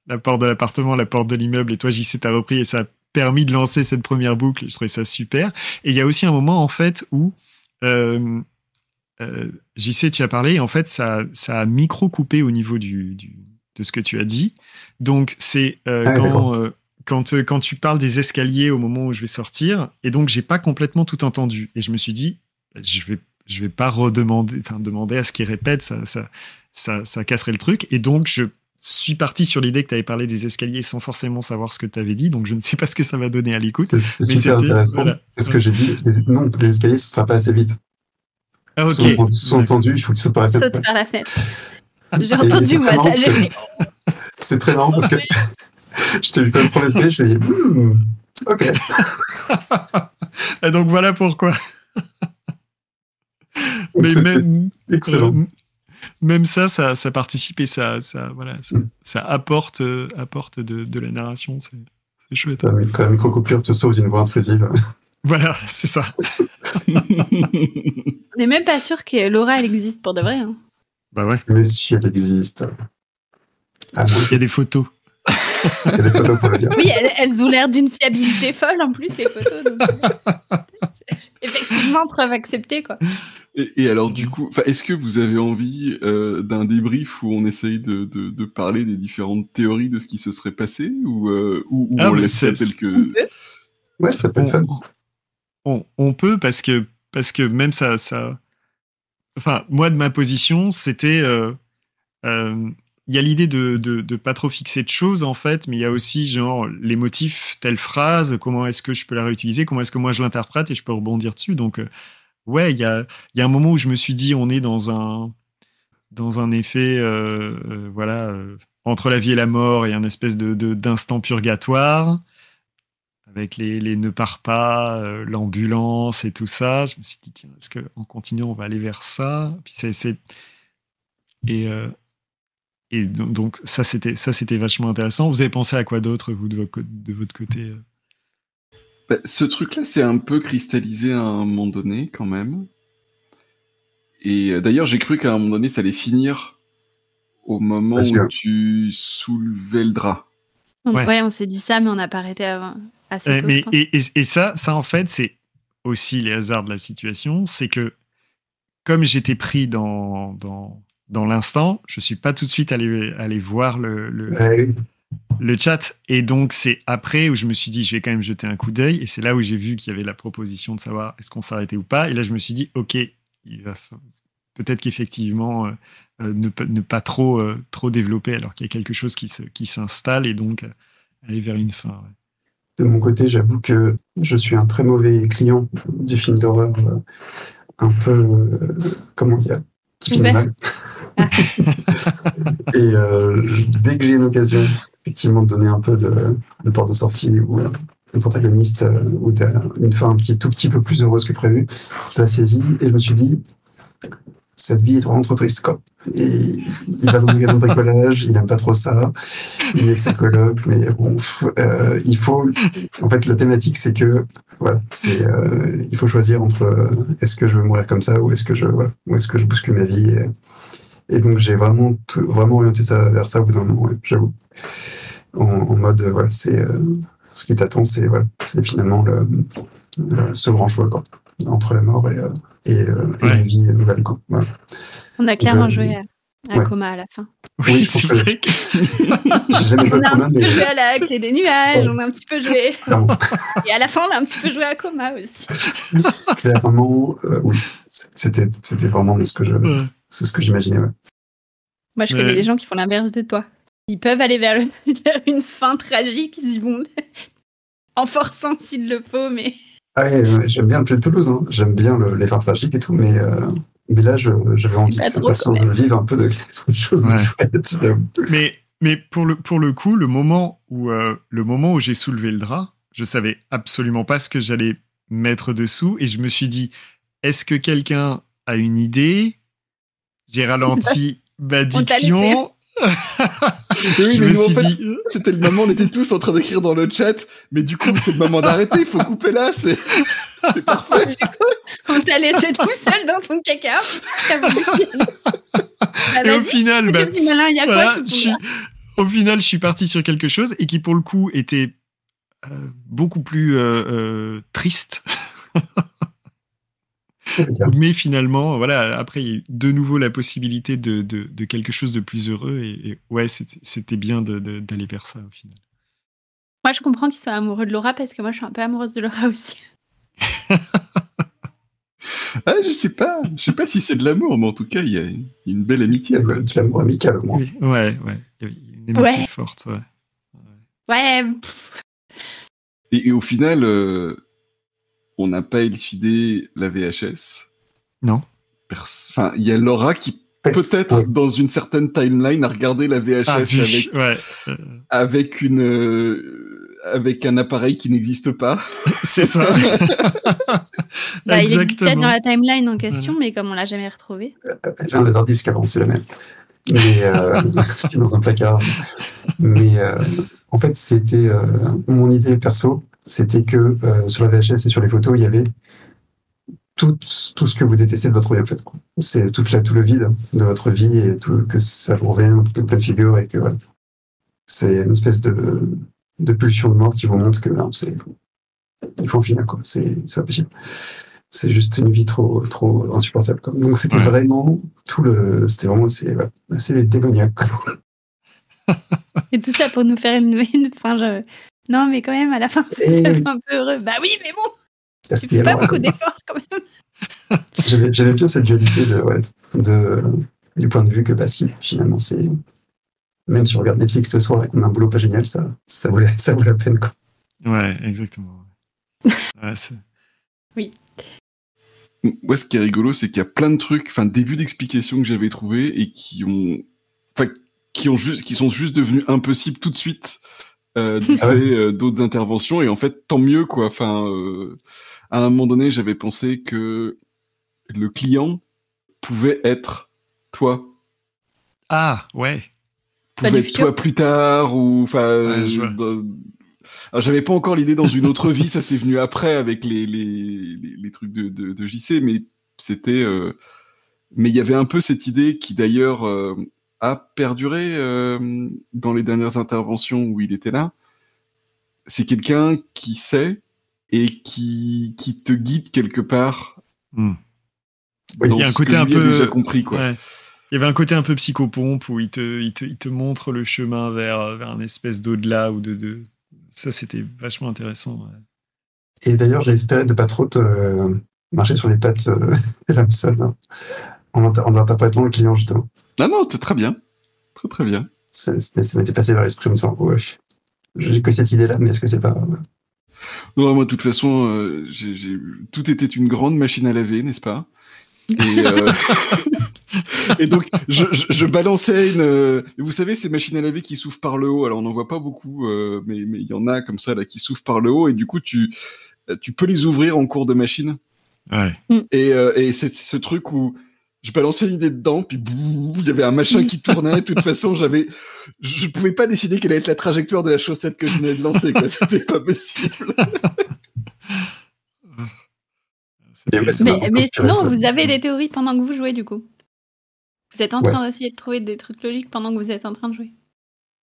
la porte de l'appartement, la porte de l'immeuble, et toi, JC, t'as repris, et ça a permis de lancer cette première boucle. Je trouvais ça super. Et il y a aussi un moment, en fait, où JC, tu as parlé, et en fait, ça a micro-coupé au niveau de ce que tu as dit. Donc, c'est quand tu parles des escaliers au moment où je vais sortir, et donc, j'ai pas complètement tout entendu. Et je me suis dit, je vais pas demander à ce qu'il répète, ça casserait le truc. Et donc, je suis parti sur l'idée que tu avais parlé des escaliers sans forcément savoir ce que tu avais dit, donc je ne sais pas ce que ça va donner à l'écoute. C'est super intéressant. Voilà. C'est ce que j'ai dit. Non, les escaliers, ce ne sera pas assez vite. Ah, ok. Sous-entendu, il faut que tu sautes par la fenêtre. Saute par la fenêtre. J'ai entendu, moi, ça. C'est très marrant parce que je t'ai vu quand même prendre l'escalier, je t'ai dit, ok. Et donc voilà pourquoi. Mais excellent. Même ça participe et ça apporte de la narration. C'est chouette. Oui, quand même, Coco-Pure te sauve d'une voix intrusive. Voilà, c'est ça. On n'est même pas sûr que Laura, elle existe pour de vrai. Hein. Bah ouais. Mais si elle existe. Il y a des photos. Il y a des photos pour le dire. Oui, elles ont l'air d'une fiabilité folle en plus, les photos. Donc... Effectivement, preuve acceptée, quoi. Et alors, du coup, est-ce que vous avez envie d'un débrief où on essaye de parler des différentes théories de ce qui se serait passé ou on laisse ça tel que... Ouais, ça peut être fun. On peut parce que même ça... Enfin, moi, de ma position, c'était... Il y a l'idée de pas trop fixer de choses, en fait, mais il y a aussi, genre, les motifs, telle phrase, comment est-ce que je peux la réutiliser, comment est-ce que moi je l'interprète et je peux rebondir dessus. Donc, ouais, il y a un moment où je me suis dit, on est dans un effet, entre la vie et la mort et un espèce d'instant purgatoire, avec les ne pars pas, l'ambulance et tout ça. Je me suis dit, tiens, est-ce qu'en continuant, on va aller vers ça? Puis Et donc ça c'était vachement intéressant. Vous avez pensé à quoi d'autre, vous, de votre côté? Ce truc-là, c'est un peu cristallisé à un moment donné, quand même. Et d'ailleurs, j'ai cru qu'à un moment donné, ça allait finir au moment où tu soulevais le drap. Ouais, on s'est dit ça, mais on n'a pas arrêté avant. Assez tôt, je pense. Et ça, en fait, c'est aussi les hasards de la situation. C'est que, comme j'étais pris dans l'instant, je suis pas tout de suite allé voir le chat. Et donc, c'est après où je me suis dit, je vais quand même jeter un coup d'œil. Et c'est là où j'ai vu qu'il y avait la proposition de savoir est-ce qu'on s'arrêtait ou pas. Et là, je me suis dit, ok, il va peut-être qu'effectivement, ne pas trop développer alors qu'il y a quelque chose qui s'installe et donc aller vers une fin. Ouais. De mon côté, j'avoue que je suis un très mauvais client du film d'horreur, un peu, comment dire, qui finit mal. Et dès que j'ai une occasion, effectivement, de donner un peu de porte de sortie ou le protagoniste ou une fin tout petit peu plus heureuse que prévu, je la saisis et je me suis dit, cette vie est vraiment trop triste, quoi. Et il va dans une maison de bricolage, il n'aime pas trop ça, il est avec sa coloc, mais bon, il faut... En fait, la thématique, c'est que, voilà, il faut choisir entre est-ce que je veux mourir comme ça ou est-ce que je bouscule ma vie et donc, j'ai vraiment orienté ça vers ça au bout d'un moment, ouais, j'avoue. En mode, voilà, c'est ce qui t'attend, c'est finalement ce grand choix, quoi, entre la mort et une vie nouvelle, quoi. Voilà. On a clairement joué à Coma à la fin. Oui, c'est vrai que... J'ai jamais joué à Coma, mais... On a un petit peu joué à la Clé des nuages, on a un petit peu joué... Clairement. Et à la fin, on a un petit peu joué à Coma aussi. Clairement, oui. C'était vraiment ce que j'imaginais, ouais. Moi, je connais des gens qui font l'inverse de toi. Ils peuvent aller vers une fin tragique, ils y vont en forçant s'il le faut, mais... Ah ouais, j'aime bien le Play de Toulouse, hein. J'aime bien les fins tragiques et tout, mais là, j'avais envie que ce perso vive un peu de quelque chose de chouette. Mais pour le coup, le moment où j'ai soulevé le drap, je savais absolument pas ce que j'allais mettre dessous, et je me suis dit, est-ce que quelqu'un a une idée? J'ai ralenti ma diction. Oui, mais nous, en fait, c'était le moment, on était tous en train d'écrire dans le chat, mais du coup, c'est le moment d'arrêter, il faut couper là, c'est parfait. Du coup, on t'a laissé tout seul dans ton caca. Et au final, voilà, au final, je suis parti sur quelque chose et qui, pour le coup, était beaucoup plus triste. Mais finalement, voilà, après, il y a eu de nouveau la possibilité de quelque chose de plus heureux. Et ouais, c'était bien d'aller vers ça, au final. Moi, je comprends qu'il soit amoureux de Laura, parce que moi, je suis un peu amoureuse de Laura aussi. Ah, je sais pas si c'est de l'amour, mais en tout cas, il y a une belle amitié. Il y a de l'amour amical, au moins. Oui, ouais. Il y a une amitié forte, Ouais. Et au final... on n'a pas élucidé la VHS. Non. Enfin, il y a Laura qui, peut-être, dans une certaine timeline, a regardé la VHS avec un appareil qui n'existe pas. C'est ça. Il existait dans la timeline en question, mais comme on l'a jamais retrouvé. J'ai un laserdisc avant, c'est la même. Mais c'était dans un placard. Mais en fait, c'était mon idée perso. C'était que sur la VHS et sur les photos, il y avait tout ce que vous détestez de votre vie, en fait. C'est tout le vide de votre vie et tout, que ça vous revient en pleine figure et que voilà. C'est une espèce de pulsion de mort qui vous montre que non, il faut en finir, quoi. C'est pas possible. C'est juste une vie trop insupportable, quoi. Donc c'était vraiment c'est démoniaque, quoi. Et tout ça pour nous faire une fin. Non, mais quand même, à la fin, ça c'est un peu heureux. Bah oui, mais bon, c'est pas beaucoup d'efforts quand même. J'avais bien cette dualité du point de vue que, bah si, finalement, c'est... Même si on regarde Netflix le soir et qu'on a un boulot pas génial, ça vaut la peine, quoi. Ouais, exactement. Ouais, oui. Moi, ce qui est rigolo, c'est qu'il y a plein de trucs, début d'explication que j'avais trouvé et qui sont juste devenus impossibles tout de suite. D'autres interventions, et en fait tant mieux, quoi. À un moment donné, j'avais pensé que le client pouvait être toi. Ah ouais. Pouvait être toi plus tard, ou alors, j'avais pas encore l'idée dans une autre vie, ça c'est venu après avec les trucs de JC, mais c'était mais il y avait un peu cette idée qui d'ailleurs a perduré dans les dernières interventions où il était là. C'est quelqu'un qui sait et qui te guide quelque part. Il y a un côté un peu déjà compris, quoi. Ouais. Il y avait un côté un peu psychopompe où il te montre le chemin vers un espèce d'au-delà ou de... Ça, c'était vachement intéressant. Ouais. Et d'ailleurs, j'ai espéré de pas trop te marcher sur les pattes l'âme seule, en interprétant le client, justement. Ah non, c'est très bien. Très, très bien. Ça m'était passé vers l'esprit en me disant, j'ai que cette idée-là, mais est-ce que c'est pas... Non, moi, de toute façon, tout était une grande machine à laver, n'est-ce pas? Et Et donc, je balançais une... vous savez, ces machines à laver qui s'ouvrent par le haut. Alors, on n'en voit pas beaucoup, mais il y en a comme ça là qui s'ouvrent par le haut. Et du coup, tu peux les ouvrir en cours de machine. Ouais. Et c'est ce truc où je balançais l'idée dedans, puis il y avait un machin qui tournait. De toute façon, je pouvais pas décider quelle allait être la trajectoire de la chaussette que je venais de lancer, quoi. C'était pas possible. Mais sinon, vous avez des théories pendant que vous jouez, du coup. Vous êtes en train d'essayer de trouver des trucs logiques pendant que vous êtes en train de jouer.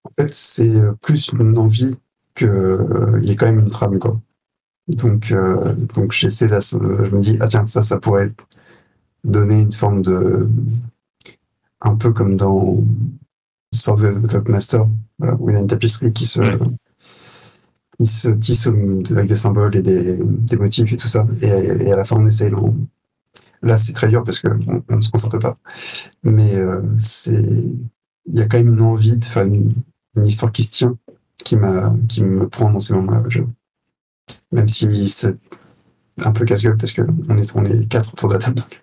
En fait, c'est plus une envie qu'il y ait quand même une trame, quoi. Donc j'essaie là, je me dis, ah tiens, ça pourrait donner une forme de... Un peu comme dans Sword of the Master, voilà, où il y a une tapisserie qui se tisse avec des symboles et des motifs et tout ça. Et à la fin, on essaye... Là, c'est très dur parce qu'on ne se concentre pas. Mais il y a quand même une envie de faire une histoire qui se tient, qui me prend dans ces moments-là. Même si c'est un peu casse-gueule parce qu'on est 4 autour de la table. Donc...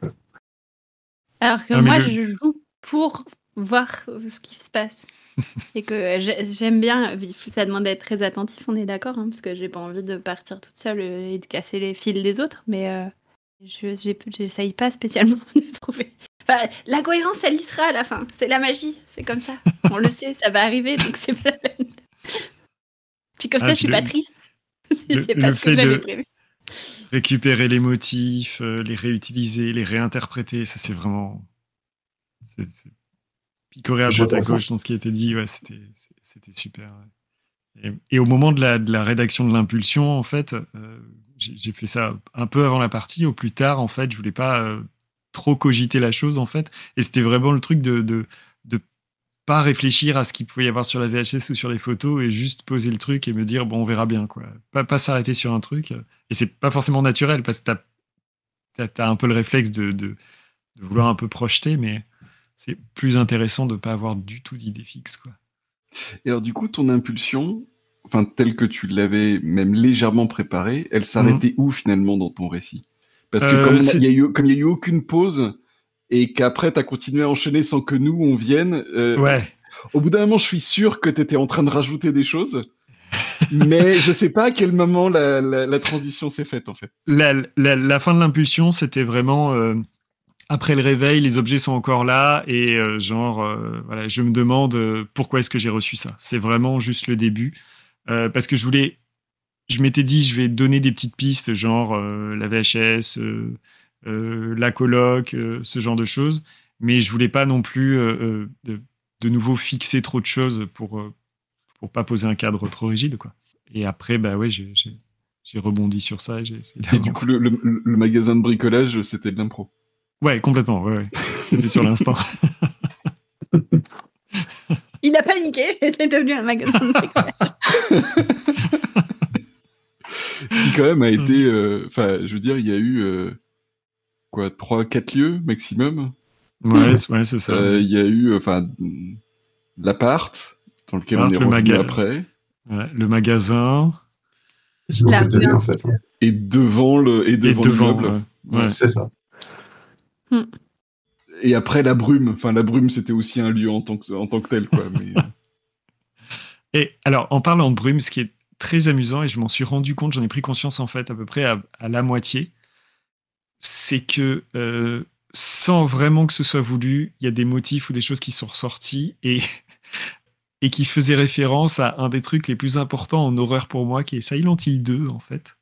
Alors que moi, je joue pour voir ce qui se passe. Et que j'aime bien, ça demande d'être très attentif, on est d'accord, hein, parce que j'ai pas envie de partir toute seule et de casser les fils des autres, mais j'essaye pas spécialement de trouver... Enfin, la cohérence, elle y sera à la fin. C'est la magie, c'est comme ça. On le sait, ça va arriver, donc c'est pas la peine. Puis comme ça, je suis pas triste. C'est pas ce que j'avais prévu. Récupérer les motifs, les réutiliser, les réinterpréter, ça c'est vraiment... C'est picorer à droite à gauche dans ce qui a été dit, ouais, c'était super. Et au moment de la rédaction de l'impulsion, en fait, j'ai fait ça un peu avant la partie. Au plus tard, en fait, je voulais pas trop cogiter la chose, en fait. Et c'était vraiment le truc de pas réfléchir à ce qu'il pouvait y avoir sur la VHS ou sur les photos et juste poser le truc et me dire, bon, on verra bien, quoi. Pas s'arrêter sur un truc. Et c'est pas forcément naturel parce que t'as un peu le réflexe de vouloir un peu projeter, mais c'est plus intéressant de pas avoir du tout d'idée fixe, quoi. Et alors, du coup, ton impulsion, enfin, telle que tu l'avais même légèrement préparée, elle s'arrêtait où finalement dans ton récit? Parce que comme il n'y a eu aucune pause et qu'après tu as continué à enchaîner sans que nous on vienne, au bout d'un moment, je suis sûr que tu étais en train de rajouter des choses, mais je sais pas à quel moment la transition s'est faite en fait. La fin de l'impulsion, c'était vraiment après le réveil, les objets sont encore là et voilà, je me demande pourquoi est-ce que j'ai reçu ça. C'est vraiment juste le début parce que je m'étais dit je vais donner des petites pistes genre la VHS, la coloc, ce genre de choses, mais je voulais pas non plus de nouveau fixer trop de choses pour pas poser un cadre trop rigide, quoi. Et après, bah ouais, j'ai rebondi sur ça. Et du coup, le magasin de bricolage, c'était de l'impro. Ouais, complètement. Ouais. C'était sur l'instant. Il a paniqué et c'est devenu un magasin de bricolage. Qui quand même a été... Enfin, je veux dire, il y a eu... 3-4 lieux maximum. Ouais, c'est ça. Il y a eu l'appart, dans lequel on est revenu après. Ouais, le magasin. En fait. Et devant l'immeuble. Ouais. C'est ça. Et après la brume. Enfin, la brume, c'était aussi un lieu en tant que tel, quoi. Mais... Et alors, en parlant de brume, ce qui est très amusant, et je m'en suis rendu compte, j'en ai pris conscience en fait à peu près à la moitié, c'est que sans vraiment que ce soit voulu, il y a des motifs ou des choses qui sont ressortis et qui faisaient référence à un des trucs les plus importants en horreur pour moi, qui est Silent Hill 2, en fait.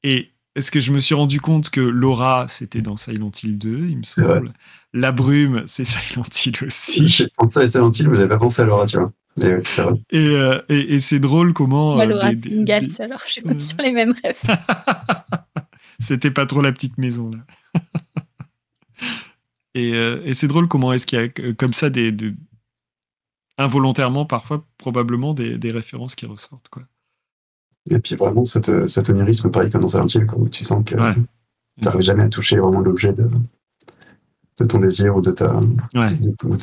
Et est-ce que je me suis rendu compte que Laura, c'était dans Silent Hill 2, il me semble. La brume, c'est Silent Hill aussi. J'ai pensé à Silent Hill, mais j'avais pas pensé à Laura, tu vois. Et oui, c'est vrai. Et c'est drôle comment... Moi, Laura, c'est une galse, alors je suis pas sur les mêmes rêves. C'était pas trop la petite maison, là. Et c'est drôle comment est-ce qu'il y a comme ça involontairement, parfois, probablement, des références qui ressortent, quoi. Et puis vraiment, cet onirisme, pareil comme dans Silent Hill, où tu sens que t'arrives jamais à toucher vraiment l'objet de ton désir ou de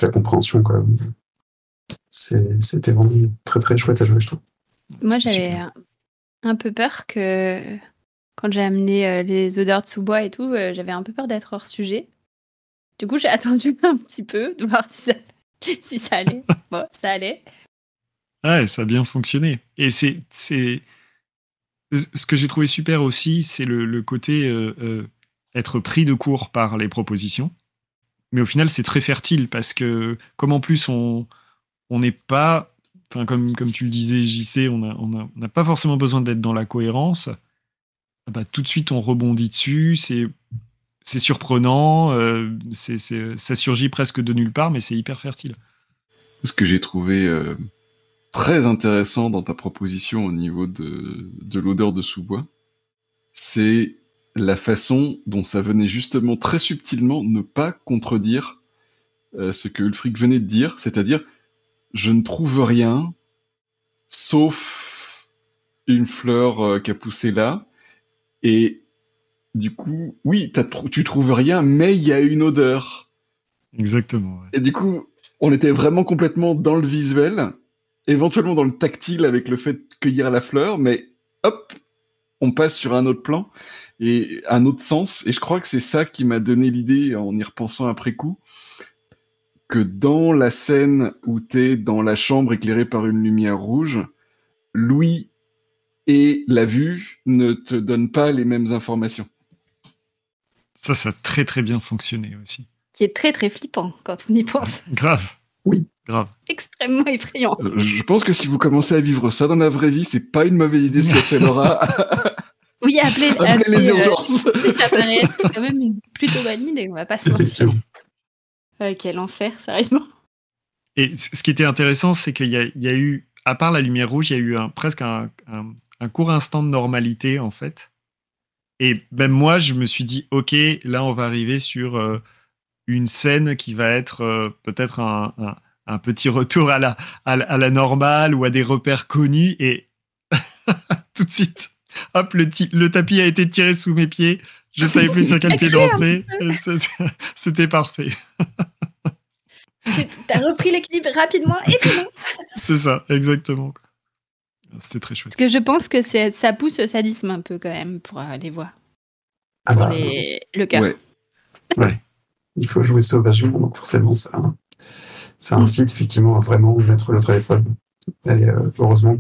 la compréhension, quoi. C'était vraiment très très chouette à jouer, je trouve. Moi, j'avais un peu peur que quand j'ai amené les odeurs de sous-bois et tout, j'avais un peu peur d'être hors sujet. Du coup, j'ai attendu un petit peu de voir si ça allait. Bon, ça allait. Ouais, ça a bien fonctionné. Et c'est ce que j'ai trouvé super aussi, c'est le côté être pris de court par les propositions. Mais au final, c'est très fertile parce que, comme en plus, on n'est pas, enfin, comme tu le disais, JC, on n'a pas forcément besoin d'être dans la cohérence. Bah, tout de suite, on rebondit dessus. C'est surprenant. Ça surgit presque de nulle part, mais c'est hyper fertile. Ce que j'ai trouvé très intéressant dans ta proposition au niveau de l'odeur de sous-bois, c'est la façon dont ça venait justement très subtilement ne pas contredire ce que Ulfric venait de dire, c'est-à-dire je ne trouve rien sauf une fleur qui a poussé là, et du coup, oui, tu trouves rien, mais il y a une odeur. Exactement. Ouais. Et du coup, on était vraiment complètement dans le visuel, éventuellement dans le tactile avec le fait de cueillir la fleur, mais hop, on passe sur un autre plan et un autre sens. Et je crois que c'est ça qui m'a donné l'idée, en y repensant après coup, que dans la scène où t'es dans la chambre éclairée par une lumière rouge, Louis et la vue ne te donnent pas les mêmes informations. Ça a très très bien fonctionné aussi. Qui est très très flippant quand on y pense. Grave. Oui. Grave. Extrêmement effrayant. Je pense que si vous commencez à vivre ça dans la vraie vie, c'est pas une mauvaise idée ce qu'a fait Laura. Oui, appeler les urgences. Ça paraît être quand même une plutôt bonne idée, on va pas se mentir. Quel enfer, sérieusement. Et ce qui était intéressant, c'est qu'il y a eu, à part la lumière rouge, il y a eu presque un court instant de normalité, en fait. Et même moi, je me suis dit, ok, là, on va arriver sur une scène qui va être peut-être un petit retour à la normale ou à des repères connus. Et tout de suite, hop, le tapis a été tiré sous mes pieds. Je savais plus sur quel pied danser. C'était parfait. T'as repris l'équilibre rapidement et puis non. C'est ça, exactement. C'était très chouette. Parce que je pense que ça pousse au sadisme un peu quand même pour les voix. Ah bah, le cœur. Ouais. Il faut jouer sauvagement, donc forcément ça incite effectivement à vraiment mettre l'autre à l'épreuve. Et heureusement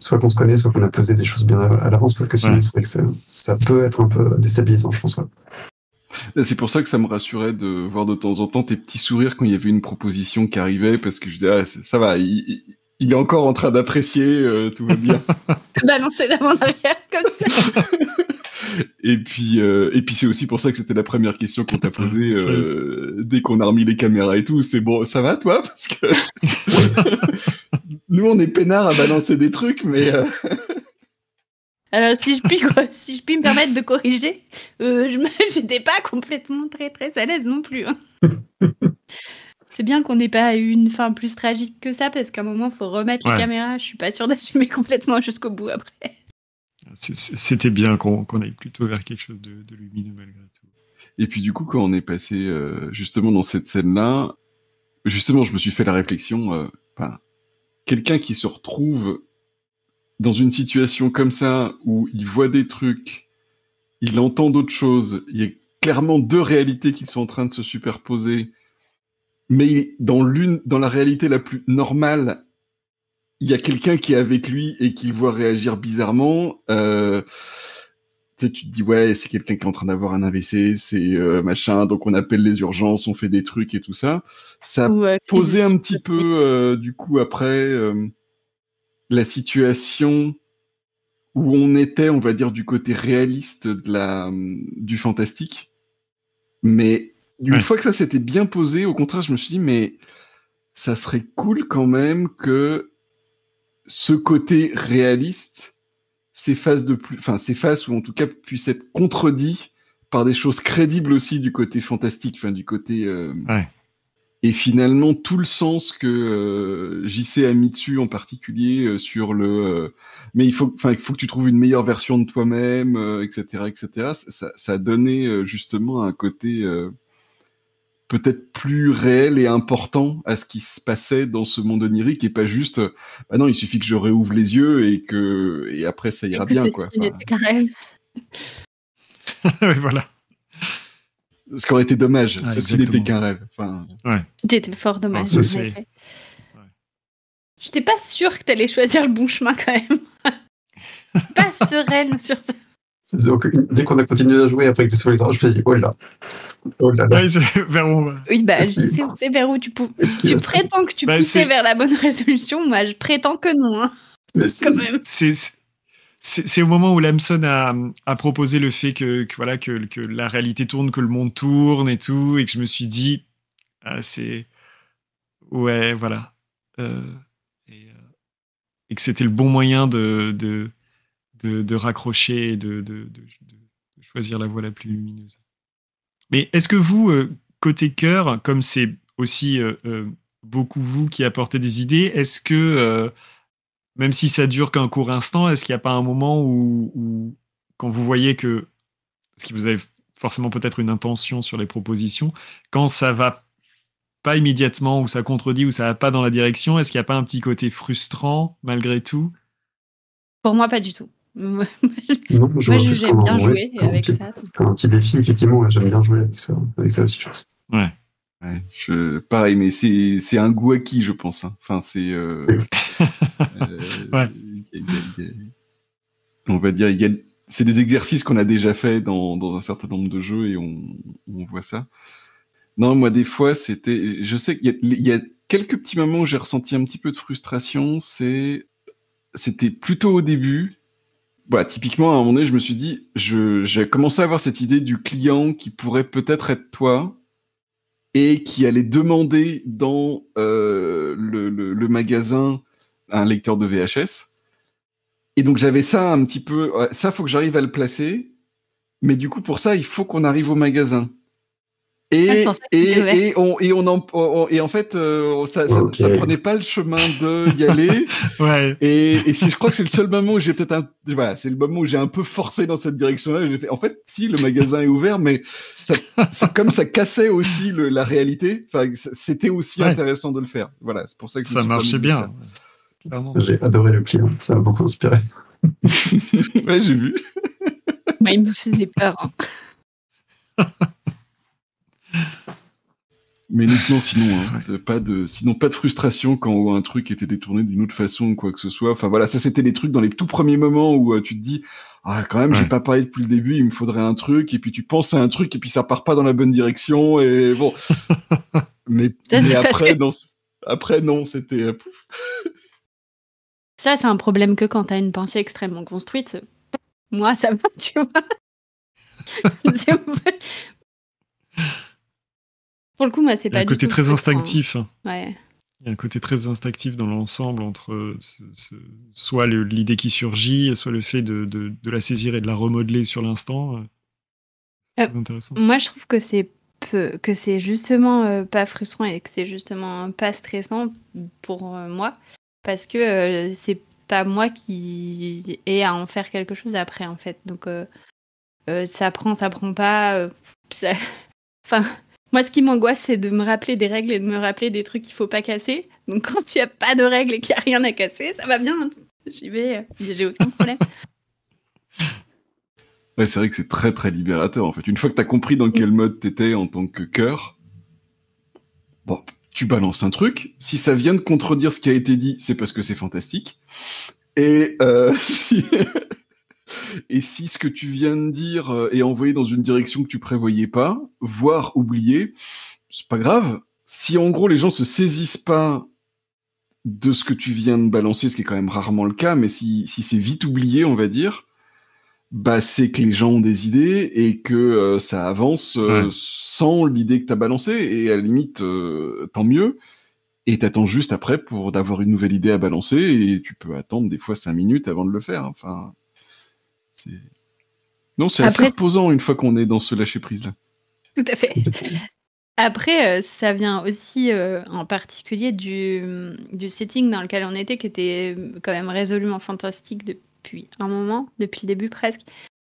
soit qu'on se connaît, soit qu'on a posé des choses bien à l'avance, parce que sinon c'est vrai que ça peut être un peu déstabilisant, je pense. Ouais. C'est pour ça que ça me rassurait de voir de temps en temps tes petits sourires quand il y avait une proposition qui arrivait, parce que je disais, ça va, il est encore en train d'apprécier, tout va bien. Balancer d'avant en arrière comme ça. Et puis c'est aussi pour ça que c'était la première question qu'on t'a posée dès qu'on a remis les caméras et tout. C'est bon, ça va toi? Parce que nous, on est peinards à balancer des trucs, mais... Alors, si je puis me permettre de corriger, j'étais pas complètement très très à l'aise non plus. Hein. C'est bien qu'on n'ait pas eu une fin plus tragique que ça, parce qu'à un moment, il faut remettre les caméras. Je suis pas sûre d'assumer complètement jusqu'au bout après. C'était bien qu'on aille plutôt vers quelque chose de lumineux malgré tout. Et puis du coup, quand on est passé justement dans cette scène-là, justement, je me suis fait la réflexion, quelqu'un qui se retrouve dans une situation comme ça, où il voit des trucs, il entend d'autres choses, il y a clairement deux réalités qui sont en train de se superposer, mais dans la réalité la plus normale, il y a quelqu'un qui est avec lui et qui le voit réagir bizarrement. Tu te dis, ouais, c'est quelqu'un qui est en train d'avoir un AVC, c'est machin, donc on appelle les urgences, on fait des trucs et tout ça. Ça a posé un petit peu, du coup, après, la situation où on était, on va dire, du côté réaliste du fantastique. Mais une fois que ça s'était bien posé, au contraire, je me suis dit, mais ça serait cool quand même que ce côté réaliste s'efface ou en tout cas puisse être contredit par des choses crédibles aussi du côté fantastique, du côté... Et finalement, tout le sens que JC a mis dessus, en particulier sur mais il faut que tu trouves une meilleure version de toi-même, etc., etc. Ça a donné justement un côté peut-être plus réel et important à ce qui se passait dans ce monde onirique, et pas juste non, il suffit que je réouvre les yeux et après ça ira bien, quoi. Carré. Ouais, voilà. Ce qui aurait été dommage. Ah, Ceci n'était exactement. qu'un rêve. Enfin, C'était fort dommage, ça, en c'est- effet. J'étais pas sûre que t'allais choisir le bon chemin quand même. Pas sereine sur ça. Donc, dès qu'on a continué à jouer après que t'es sur les draps, je me suis dit, oh là là. Ouais, c'est vers où on va. Oui, bah, Est-ce je qu'il- sais où c'est vers où tu Est-ce qu'il Tu va se passer prétends que tu Bah, poussais c'est- vers la bonne résolution, moi je prétends que non, hein, Mais si. quand même. C'est au moment où Lamson a proposé le fait voilà, que la réalité tourne, que le monde tourne et tout, et que je me suis dit, c'est... Ouais, voilà. Euh, et que c'était le bon moyen de raccrocher et de choisir la voie la plus lumineuse. Mais est-ce que vous, côté cœur, comme c'est aussi beaucoup vous qui apportez des idées, est-ce que, même si ça dure qu'un court instant, est-ce qu'il n'y a pas un moment où quand vous voyez que, parce que vous avez forcément peut-être une intention sur les propositions, quand ça va pas immédiatement, ou ça contredit, ou ça va pas dans la direction, est-ce qu'il n'y a pas un petit côté frustrant malgré tout? Pour moi, pas du tout. Non, je Moi, vois plus j'aime comme bien un, jouer comme un avec petit, ça. comme un petit défi, effectivement, ouais, j'aime bien jouer avec ça aussi, je pense. Ouais. ouais, pareil, mais c'est un goût acquis, je pense. Hein. Enfin, c'est... Ouais. On va dire, c'est des exercices qu'on a déjà fait dans un certain nombre de jeux et on voit ça. Non, moi, des fois, c'était... Je sais qu'il y a quelques petits moments où j'ai ressenti un petit peu de frustration. C'était plutôt au début. Voilà, typiquement, à un moment donné, je me suis dit, j'ai commencé à avoir cette idée du client qui pourrait peut-être être toi et qui allait demander dans le magasin un lecteur de VHS. Et donc, j'avais ça un petit peu... ouais, ça, faut que j'arrive à le placer. Mais du coup, pour ça, il faut qu'on arrive au magasin. c'est pour ça que c'était ouvert. Et en fait, ça Ok. prenait pas le chemin de y aller. Ouais. Et si je crois que c'est le seul moment où j'ai peut-être voilà, c'est le moment où j'ai un peu forcé dans cette direction-là. J'ai fait, en fait, si le magasin est ouvert, mais c'est comme ça cassait aussi la réalité. Enfin, c'était aussi Ouais. intéressant de le faire. Voilà, c'est pour ça que je me Ça suis marchait permis de le bien. Clairement. J'ai adoré le client, ça m'a beaucoup inspiré. faire. Ouais, j'ai vu. Moi, il me faisait peur. Hein. Mais uniquement sinon, hein, sinon pas de frustration quand un truc était détourné d'une autre façon ou quoi que ce soit. Enfin voilà, ça c'était les trucs dans les tout premiers moments où tu te dis ah quand même j'ai Ouais. pas parlé depuis le début, il me faudrait un truc et puis tu penses à un truc et puis ça part pas dans la bonne direction et bon. mais Ça, c'est parce après que- non, après non, c'était pouf. Ça, c'est un problème que quand t'as une pensée extrêmement construite. Moi, ça va, tu vois. C'est- Pour le coup, moi, c'est Il y a pas un du côté tout très frustrant. instinctif. Ouais. Il y a un côté très instinctif dans l'ensemble entre soit l'idée qui surgit, soit le fait de la saisir et de la remodeler sur l'instant. C'est très intéressant. Moi, je trouve que c'est justement pas frustrant et que c'est justement pas stressant pour moi parce que c'est pas moi qui ai à en faire quelque chose après en fait. Donc ça prend pas. Ça... Enfin, moi, ce qui m'angoisse, c'est de me rappeler des règles et de me rappeler des trucs qu'il faut pas casser. Donc quand il y a pas de règles et qu'il y a rien à casser, ça va bien. J'y vais, j'ai aucun problème. Ouais, c'est vrai que c'est très très libérateur en fait. Une fois que t'as compris dans quel mode t'étais en tant que cœur, bon, tu balances un truc. Si ça vient de contredire ce qui a été dit, c'est parce que c'est fantastique. Et et si ce que tu viens de dire est envoyé dans une direction que tu prévoyais pas, voire oublié, c'est pas grave. Si en gros les gens se saisissent pas de ce que tu viens de balancer, ce qui est quand même rarement le cas, mais si c'est vite oublié, on va dire, bah c'est que les gens ont des idées et que ça avance Ouais. sans l'idée que t'as balancée, et à la limite, tant mieux. Et t'attends juste après pour d'avoir une nouvelle idée à balancer, et tu peux attendre des fois 5 minutes avant de le faire. Enfin, non, c'est assez Après- reposant une fois qu'on est dans ce lâcher-prise-là. Tout à fait. Après, ça vient aussi en particulier du setting dans lequel on était, qui était quand même résolument fantastique depuis un moment, depuis le début presque.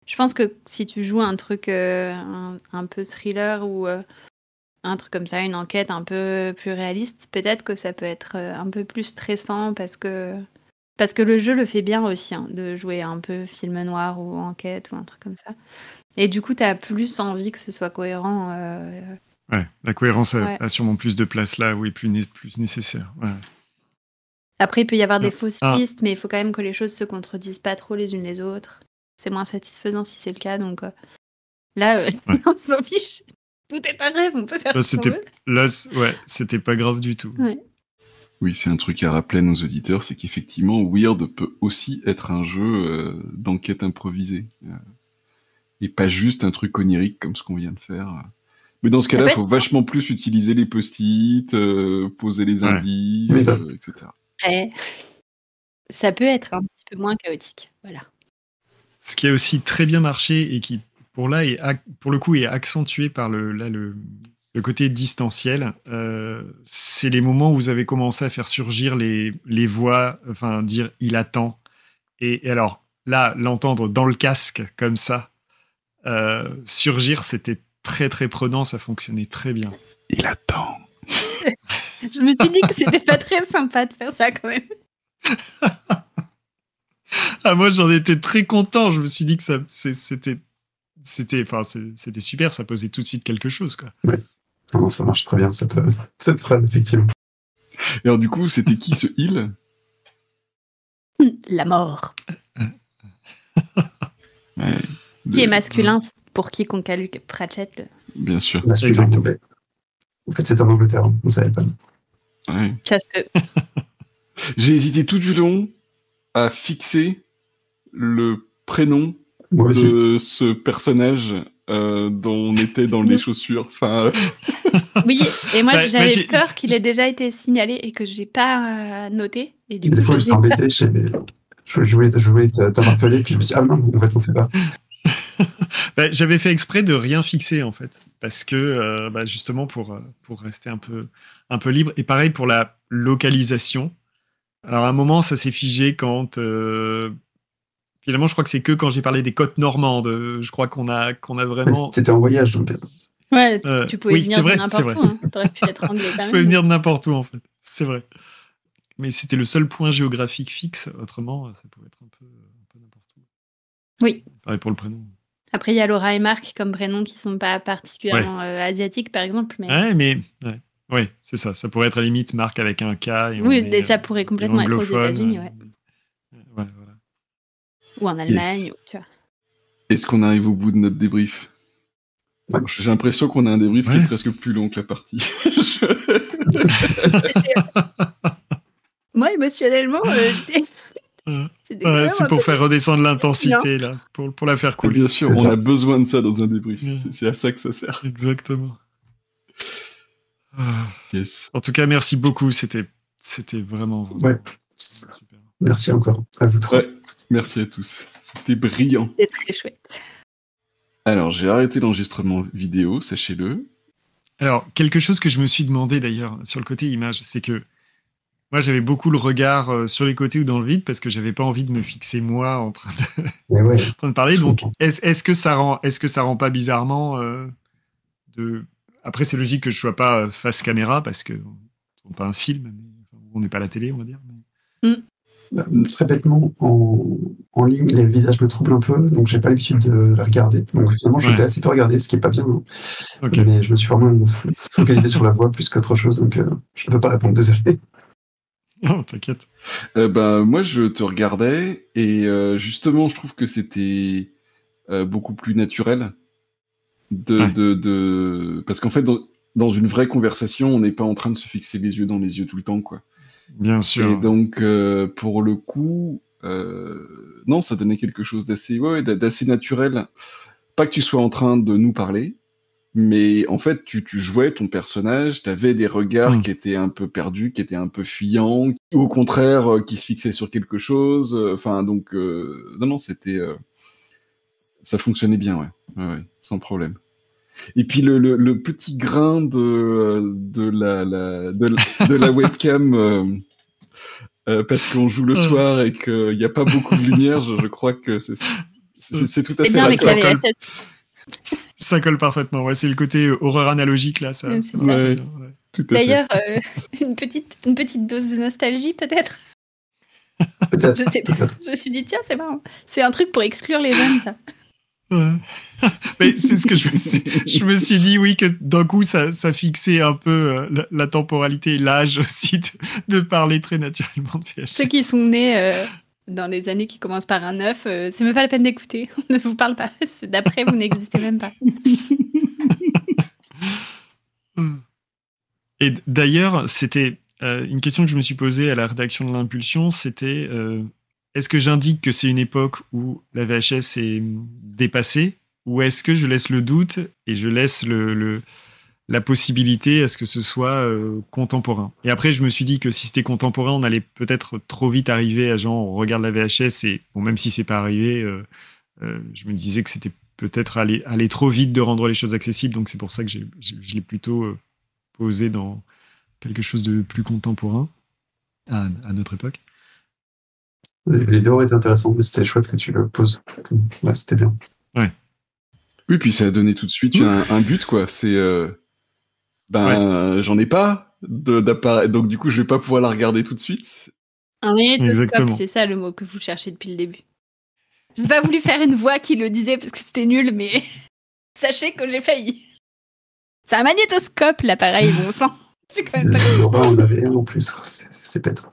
Je pense que si tu joues un truc un peu thriller ou un truc comme ça, une enquête un peu plus réaliste, peut-être que ça peut être un peu plus stressant parce que le jeu le fait bien aussi, hein, de jouer un peu film noir ou enquête ou un truc comme ça. Et du coup, t'as plus envie que ce soit cohérent. Ouais, la cohérence Ouais. a sûrement plus de place là, oui, plus nécessaire. Ouais. Après, il peut y avoir des Ah. fausses Ah. pistes, mais il faut quand même que les choses se contredisent pas trop les unes les autres. C'est moins satisfaisant si c'est le cas, donc là, Ouais. on s'en fiche. Tout est un rêve, on peut faire ce qu'on veut. C'était pas grave du tout. Ouais. Oui, c'est un truc à rappeler à nos auditeurs, c'est qu'effectivement, Weird peut aussi être un jeu d'enquête improvisée. Et pas juste un truc onirique comme ce qu'on vient de faire. Mais dans ce cas-là, il faut vachement plus utiliser les post-it, poser les indices, etc. Ouais. Ça peut être un petit peu moins chaotique. Voilà. Ce qui a aussi très bien marché et qui, pour le coup, est accentué par le côté distanciel, c'est les moments où vous avez commencé à faire surgir les voix, enfin, dire « il attend ». Et alors, là, l'entendre dans le casque, comme ça, surgir, c'était très, très prenant, ça fonctionnait très bien. Il attend. Je me suis dit que c'était pas très sympa de faire ça, quand même. Ah, moi, j'en étais très content. Je me suis dit que c'était super. Ça posait tout de suite quelque chose, quoi. Ouais. Non, ça marche très bien, cette phrase, effectivement. Et alors, du coup, c'était qui ce il ? La mort. Ouais. Qui est masculin pour quiconque a lu Pratchett. Bien sûr. Masculin en anglais. En fait, c'est en Angleterre, vous savez pas. Ouais. Ça se peut. J'ai hésité tout du long à fixer le prénom de ce personnage dont on était dans les chaussures. Enfin, Oui, et moi j'avais peur qu'il ait déjà été signalé et que j'ai pas noté. Et du coup, des fois, j'étais embêté. Je voulais t'interpeller, puis je me suis dit, ah non, en fait, on sait pas. J'avais fait exprès de rien fixer, en fait, parce que justement pour rester un peu libre. Et pareil pour la localisation. Alors à un moment, ça s'est figé quand finalement, je crois que c'est que quand j'ai parlé des côtes normandes. Je crois qu'on a vraiment. T'étais en voyage, donc. Ouais, tu pouvais venir de n'importe où. Hein. T'aurais pu être anglais quand même. Je pouvais venir de n'importe où, en fait. C'est vrai. Mais c'était le seul point géographique fixe. Autrement, ça pouvait être un peu n'importe où. Oui. Pareil pour le prénom. Après, il y a Laura et Marc comme prénoms qui sont pas particulièrement asiatiques, par exemple. Mais... Ouais, c'est ça. Ça pourrait être à la limite Marc avec un K. Et ça pourrait complètement être aux États-Unis. Ouais, voilà. Ou en Allemagne. Yes. Tu vois. Est-ce qu'on arrive au bout de notre débrief ? J'ai l'impression qu'on a un débrief qui est presque plus long que la partie. Moi, émotionnellement, j'étais... c'est pour faire redescendre l'intensité, là, pour la faire couler. Bien sûr, on a besoin de ça dans un débrief. C'est à ça que ça sert. Exactement. Yes. En tout cas, merci beaucoup. C'était vraiment super. Merci encore à vous trois. Ouais, merci à tous. C'était brillant. C'était très chouette. Alors, j'ai arrêté l'enregistrement vidéo, sachez-le. Alors, quelque chose que je me suis demandé d'ailleurs sur le côté image, c'est que moi, j'avais beaucoup le regard sur les côtés ou dans le vide parce que j'avais pas envie de me fixer moi en train de parler. Donc, est-ce que ça rend pas bizarrement Après, c'est logique que je sois pas face caméra parce que on n'est pas un film, on n'est pas à la télé, on va dire. Très bêtement, en ligne, les visages me troublent un peu, donc j'ai pas l'habitude de la regarder. Donc finalement, j'étais assez peu regardé, ce qui est pas bien. Hein. Okay. Mais je me suis vraiment focalisé sur la voix plus qu'autre chose, donc je ne peux pas répondre, désolé. Non, t'inquiète. Moi, je te regardais, et justement, je trouve que c'était beaucoup plus naturel. Parce qu'en fait, dans une vraie conversation, on n'est pas en train de se fixer les yeux dans les yeux tout le temps, quoi. Bien sûr. Et donc, pour le coup, non, ça donnait quelque chose d'assez naturel. Pas que tu sois en train de nous parler, mais en fait, tu jouais ton personnage, t'avais des regards qui étaient un peu perdus, qui étaient un peu fuyants, ou au contraire, qui se fixaient sur quelque chose. Enfin, donc, non, c'était... ça fonctionnait bien, ouais, sans problème. Et puis le petit grain de la webcam parce qu'on joue le soir et qu'il n'y a pas beaucoup de lumière, je crois que c'est tout à fait ça. Ça colle parfaitement. Ouais, c'est le côté horreur analogique là. Ça ouais, tout à D'ailleurs, une petite dose de nostalgie peut-être. Peut-être. Je sais pas. Je me suis dit tiens c'est marrant. C'est un truc pour exclure les jeunes ça. Mais c'est ce que je me suis dit, oui, que d'un coup, ça fixait un peu la temporalité et l'âge aussi de parler très naturellement de VHS. Ceux qui sont nés dans les années qui commencent par un 9, c'est même pas la peine d'écouter. On ne vous parle pas. Ceux d'après, vous n'existez même pas. Et d'ailleurs, c'était une question que je me suis posée à la rédaction de l'Impulsion, c'était est-ce que j'indique que c'est une époque où la VHS est dépassée, ou est-ce que je laisse le doute et je laisse la possibilité à ce que ce soit contemporain. Et après, je me suis dit que si c'était contemporain, on allait peut-être trop vite arriver à genre, on regarde la VHS et bon, même si c'est pas arrivé, je me disais que c'était peut-être aller trop vite de rendre les choses accessibles. Donc c'est pour ça que je l'ai plutôt posé dans quelque chose de plus contemporain à notre époque. Les deux auraient été intéressants, mais c'était chouette que tu le poses. Ouais, c'était bien. Ouais. Oui, puis ça a donné tout de suite un but, quoi. C'est j'en ai pas d'appareil, donc du coup je vais pas pouvoir la regarder tout de suite. Un magnétoscope, Exactement. c'est ça le mot que vous cherchez depuis le début. Je n'ai pas voulu faire une voix qui le disait parce que c'était nul, mais sachez que j'ai failli. C'est un magnétoscope, l'appareil, bon sang. C'est quand même pas Laura en avait un en plus, c'est bête.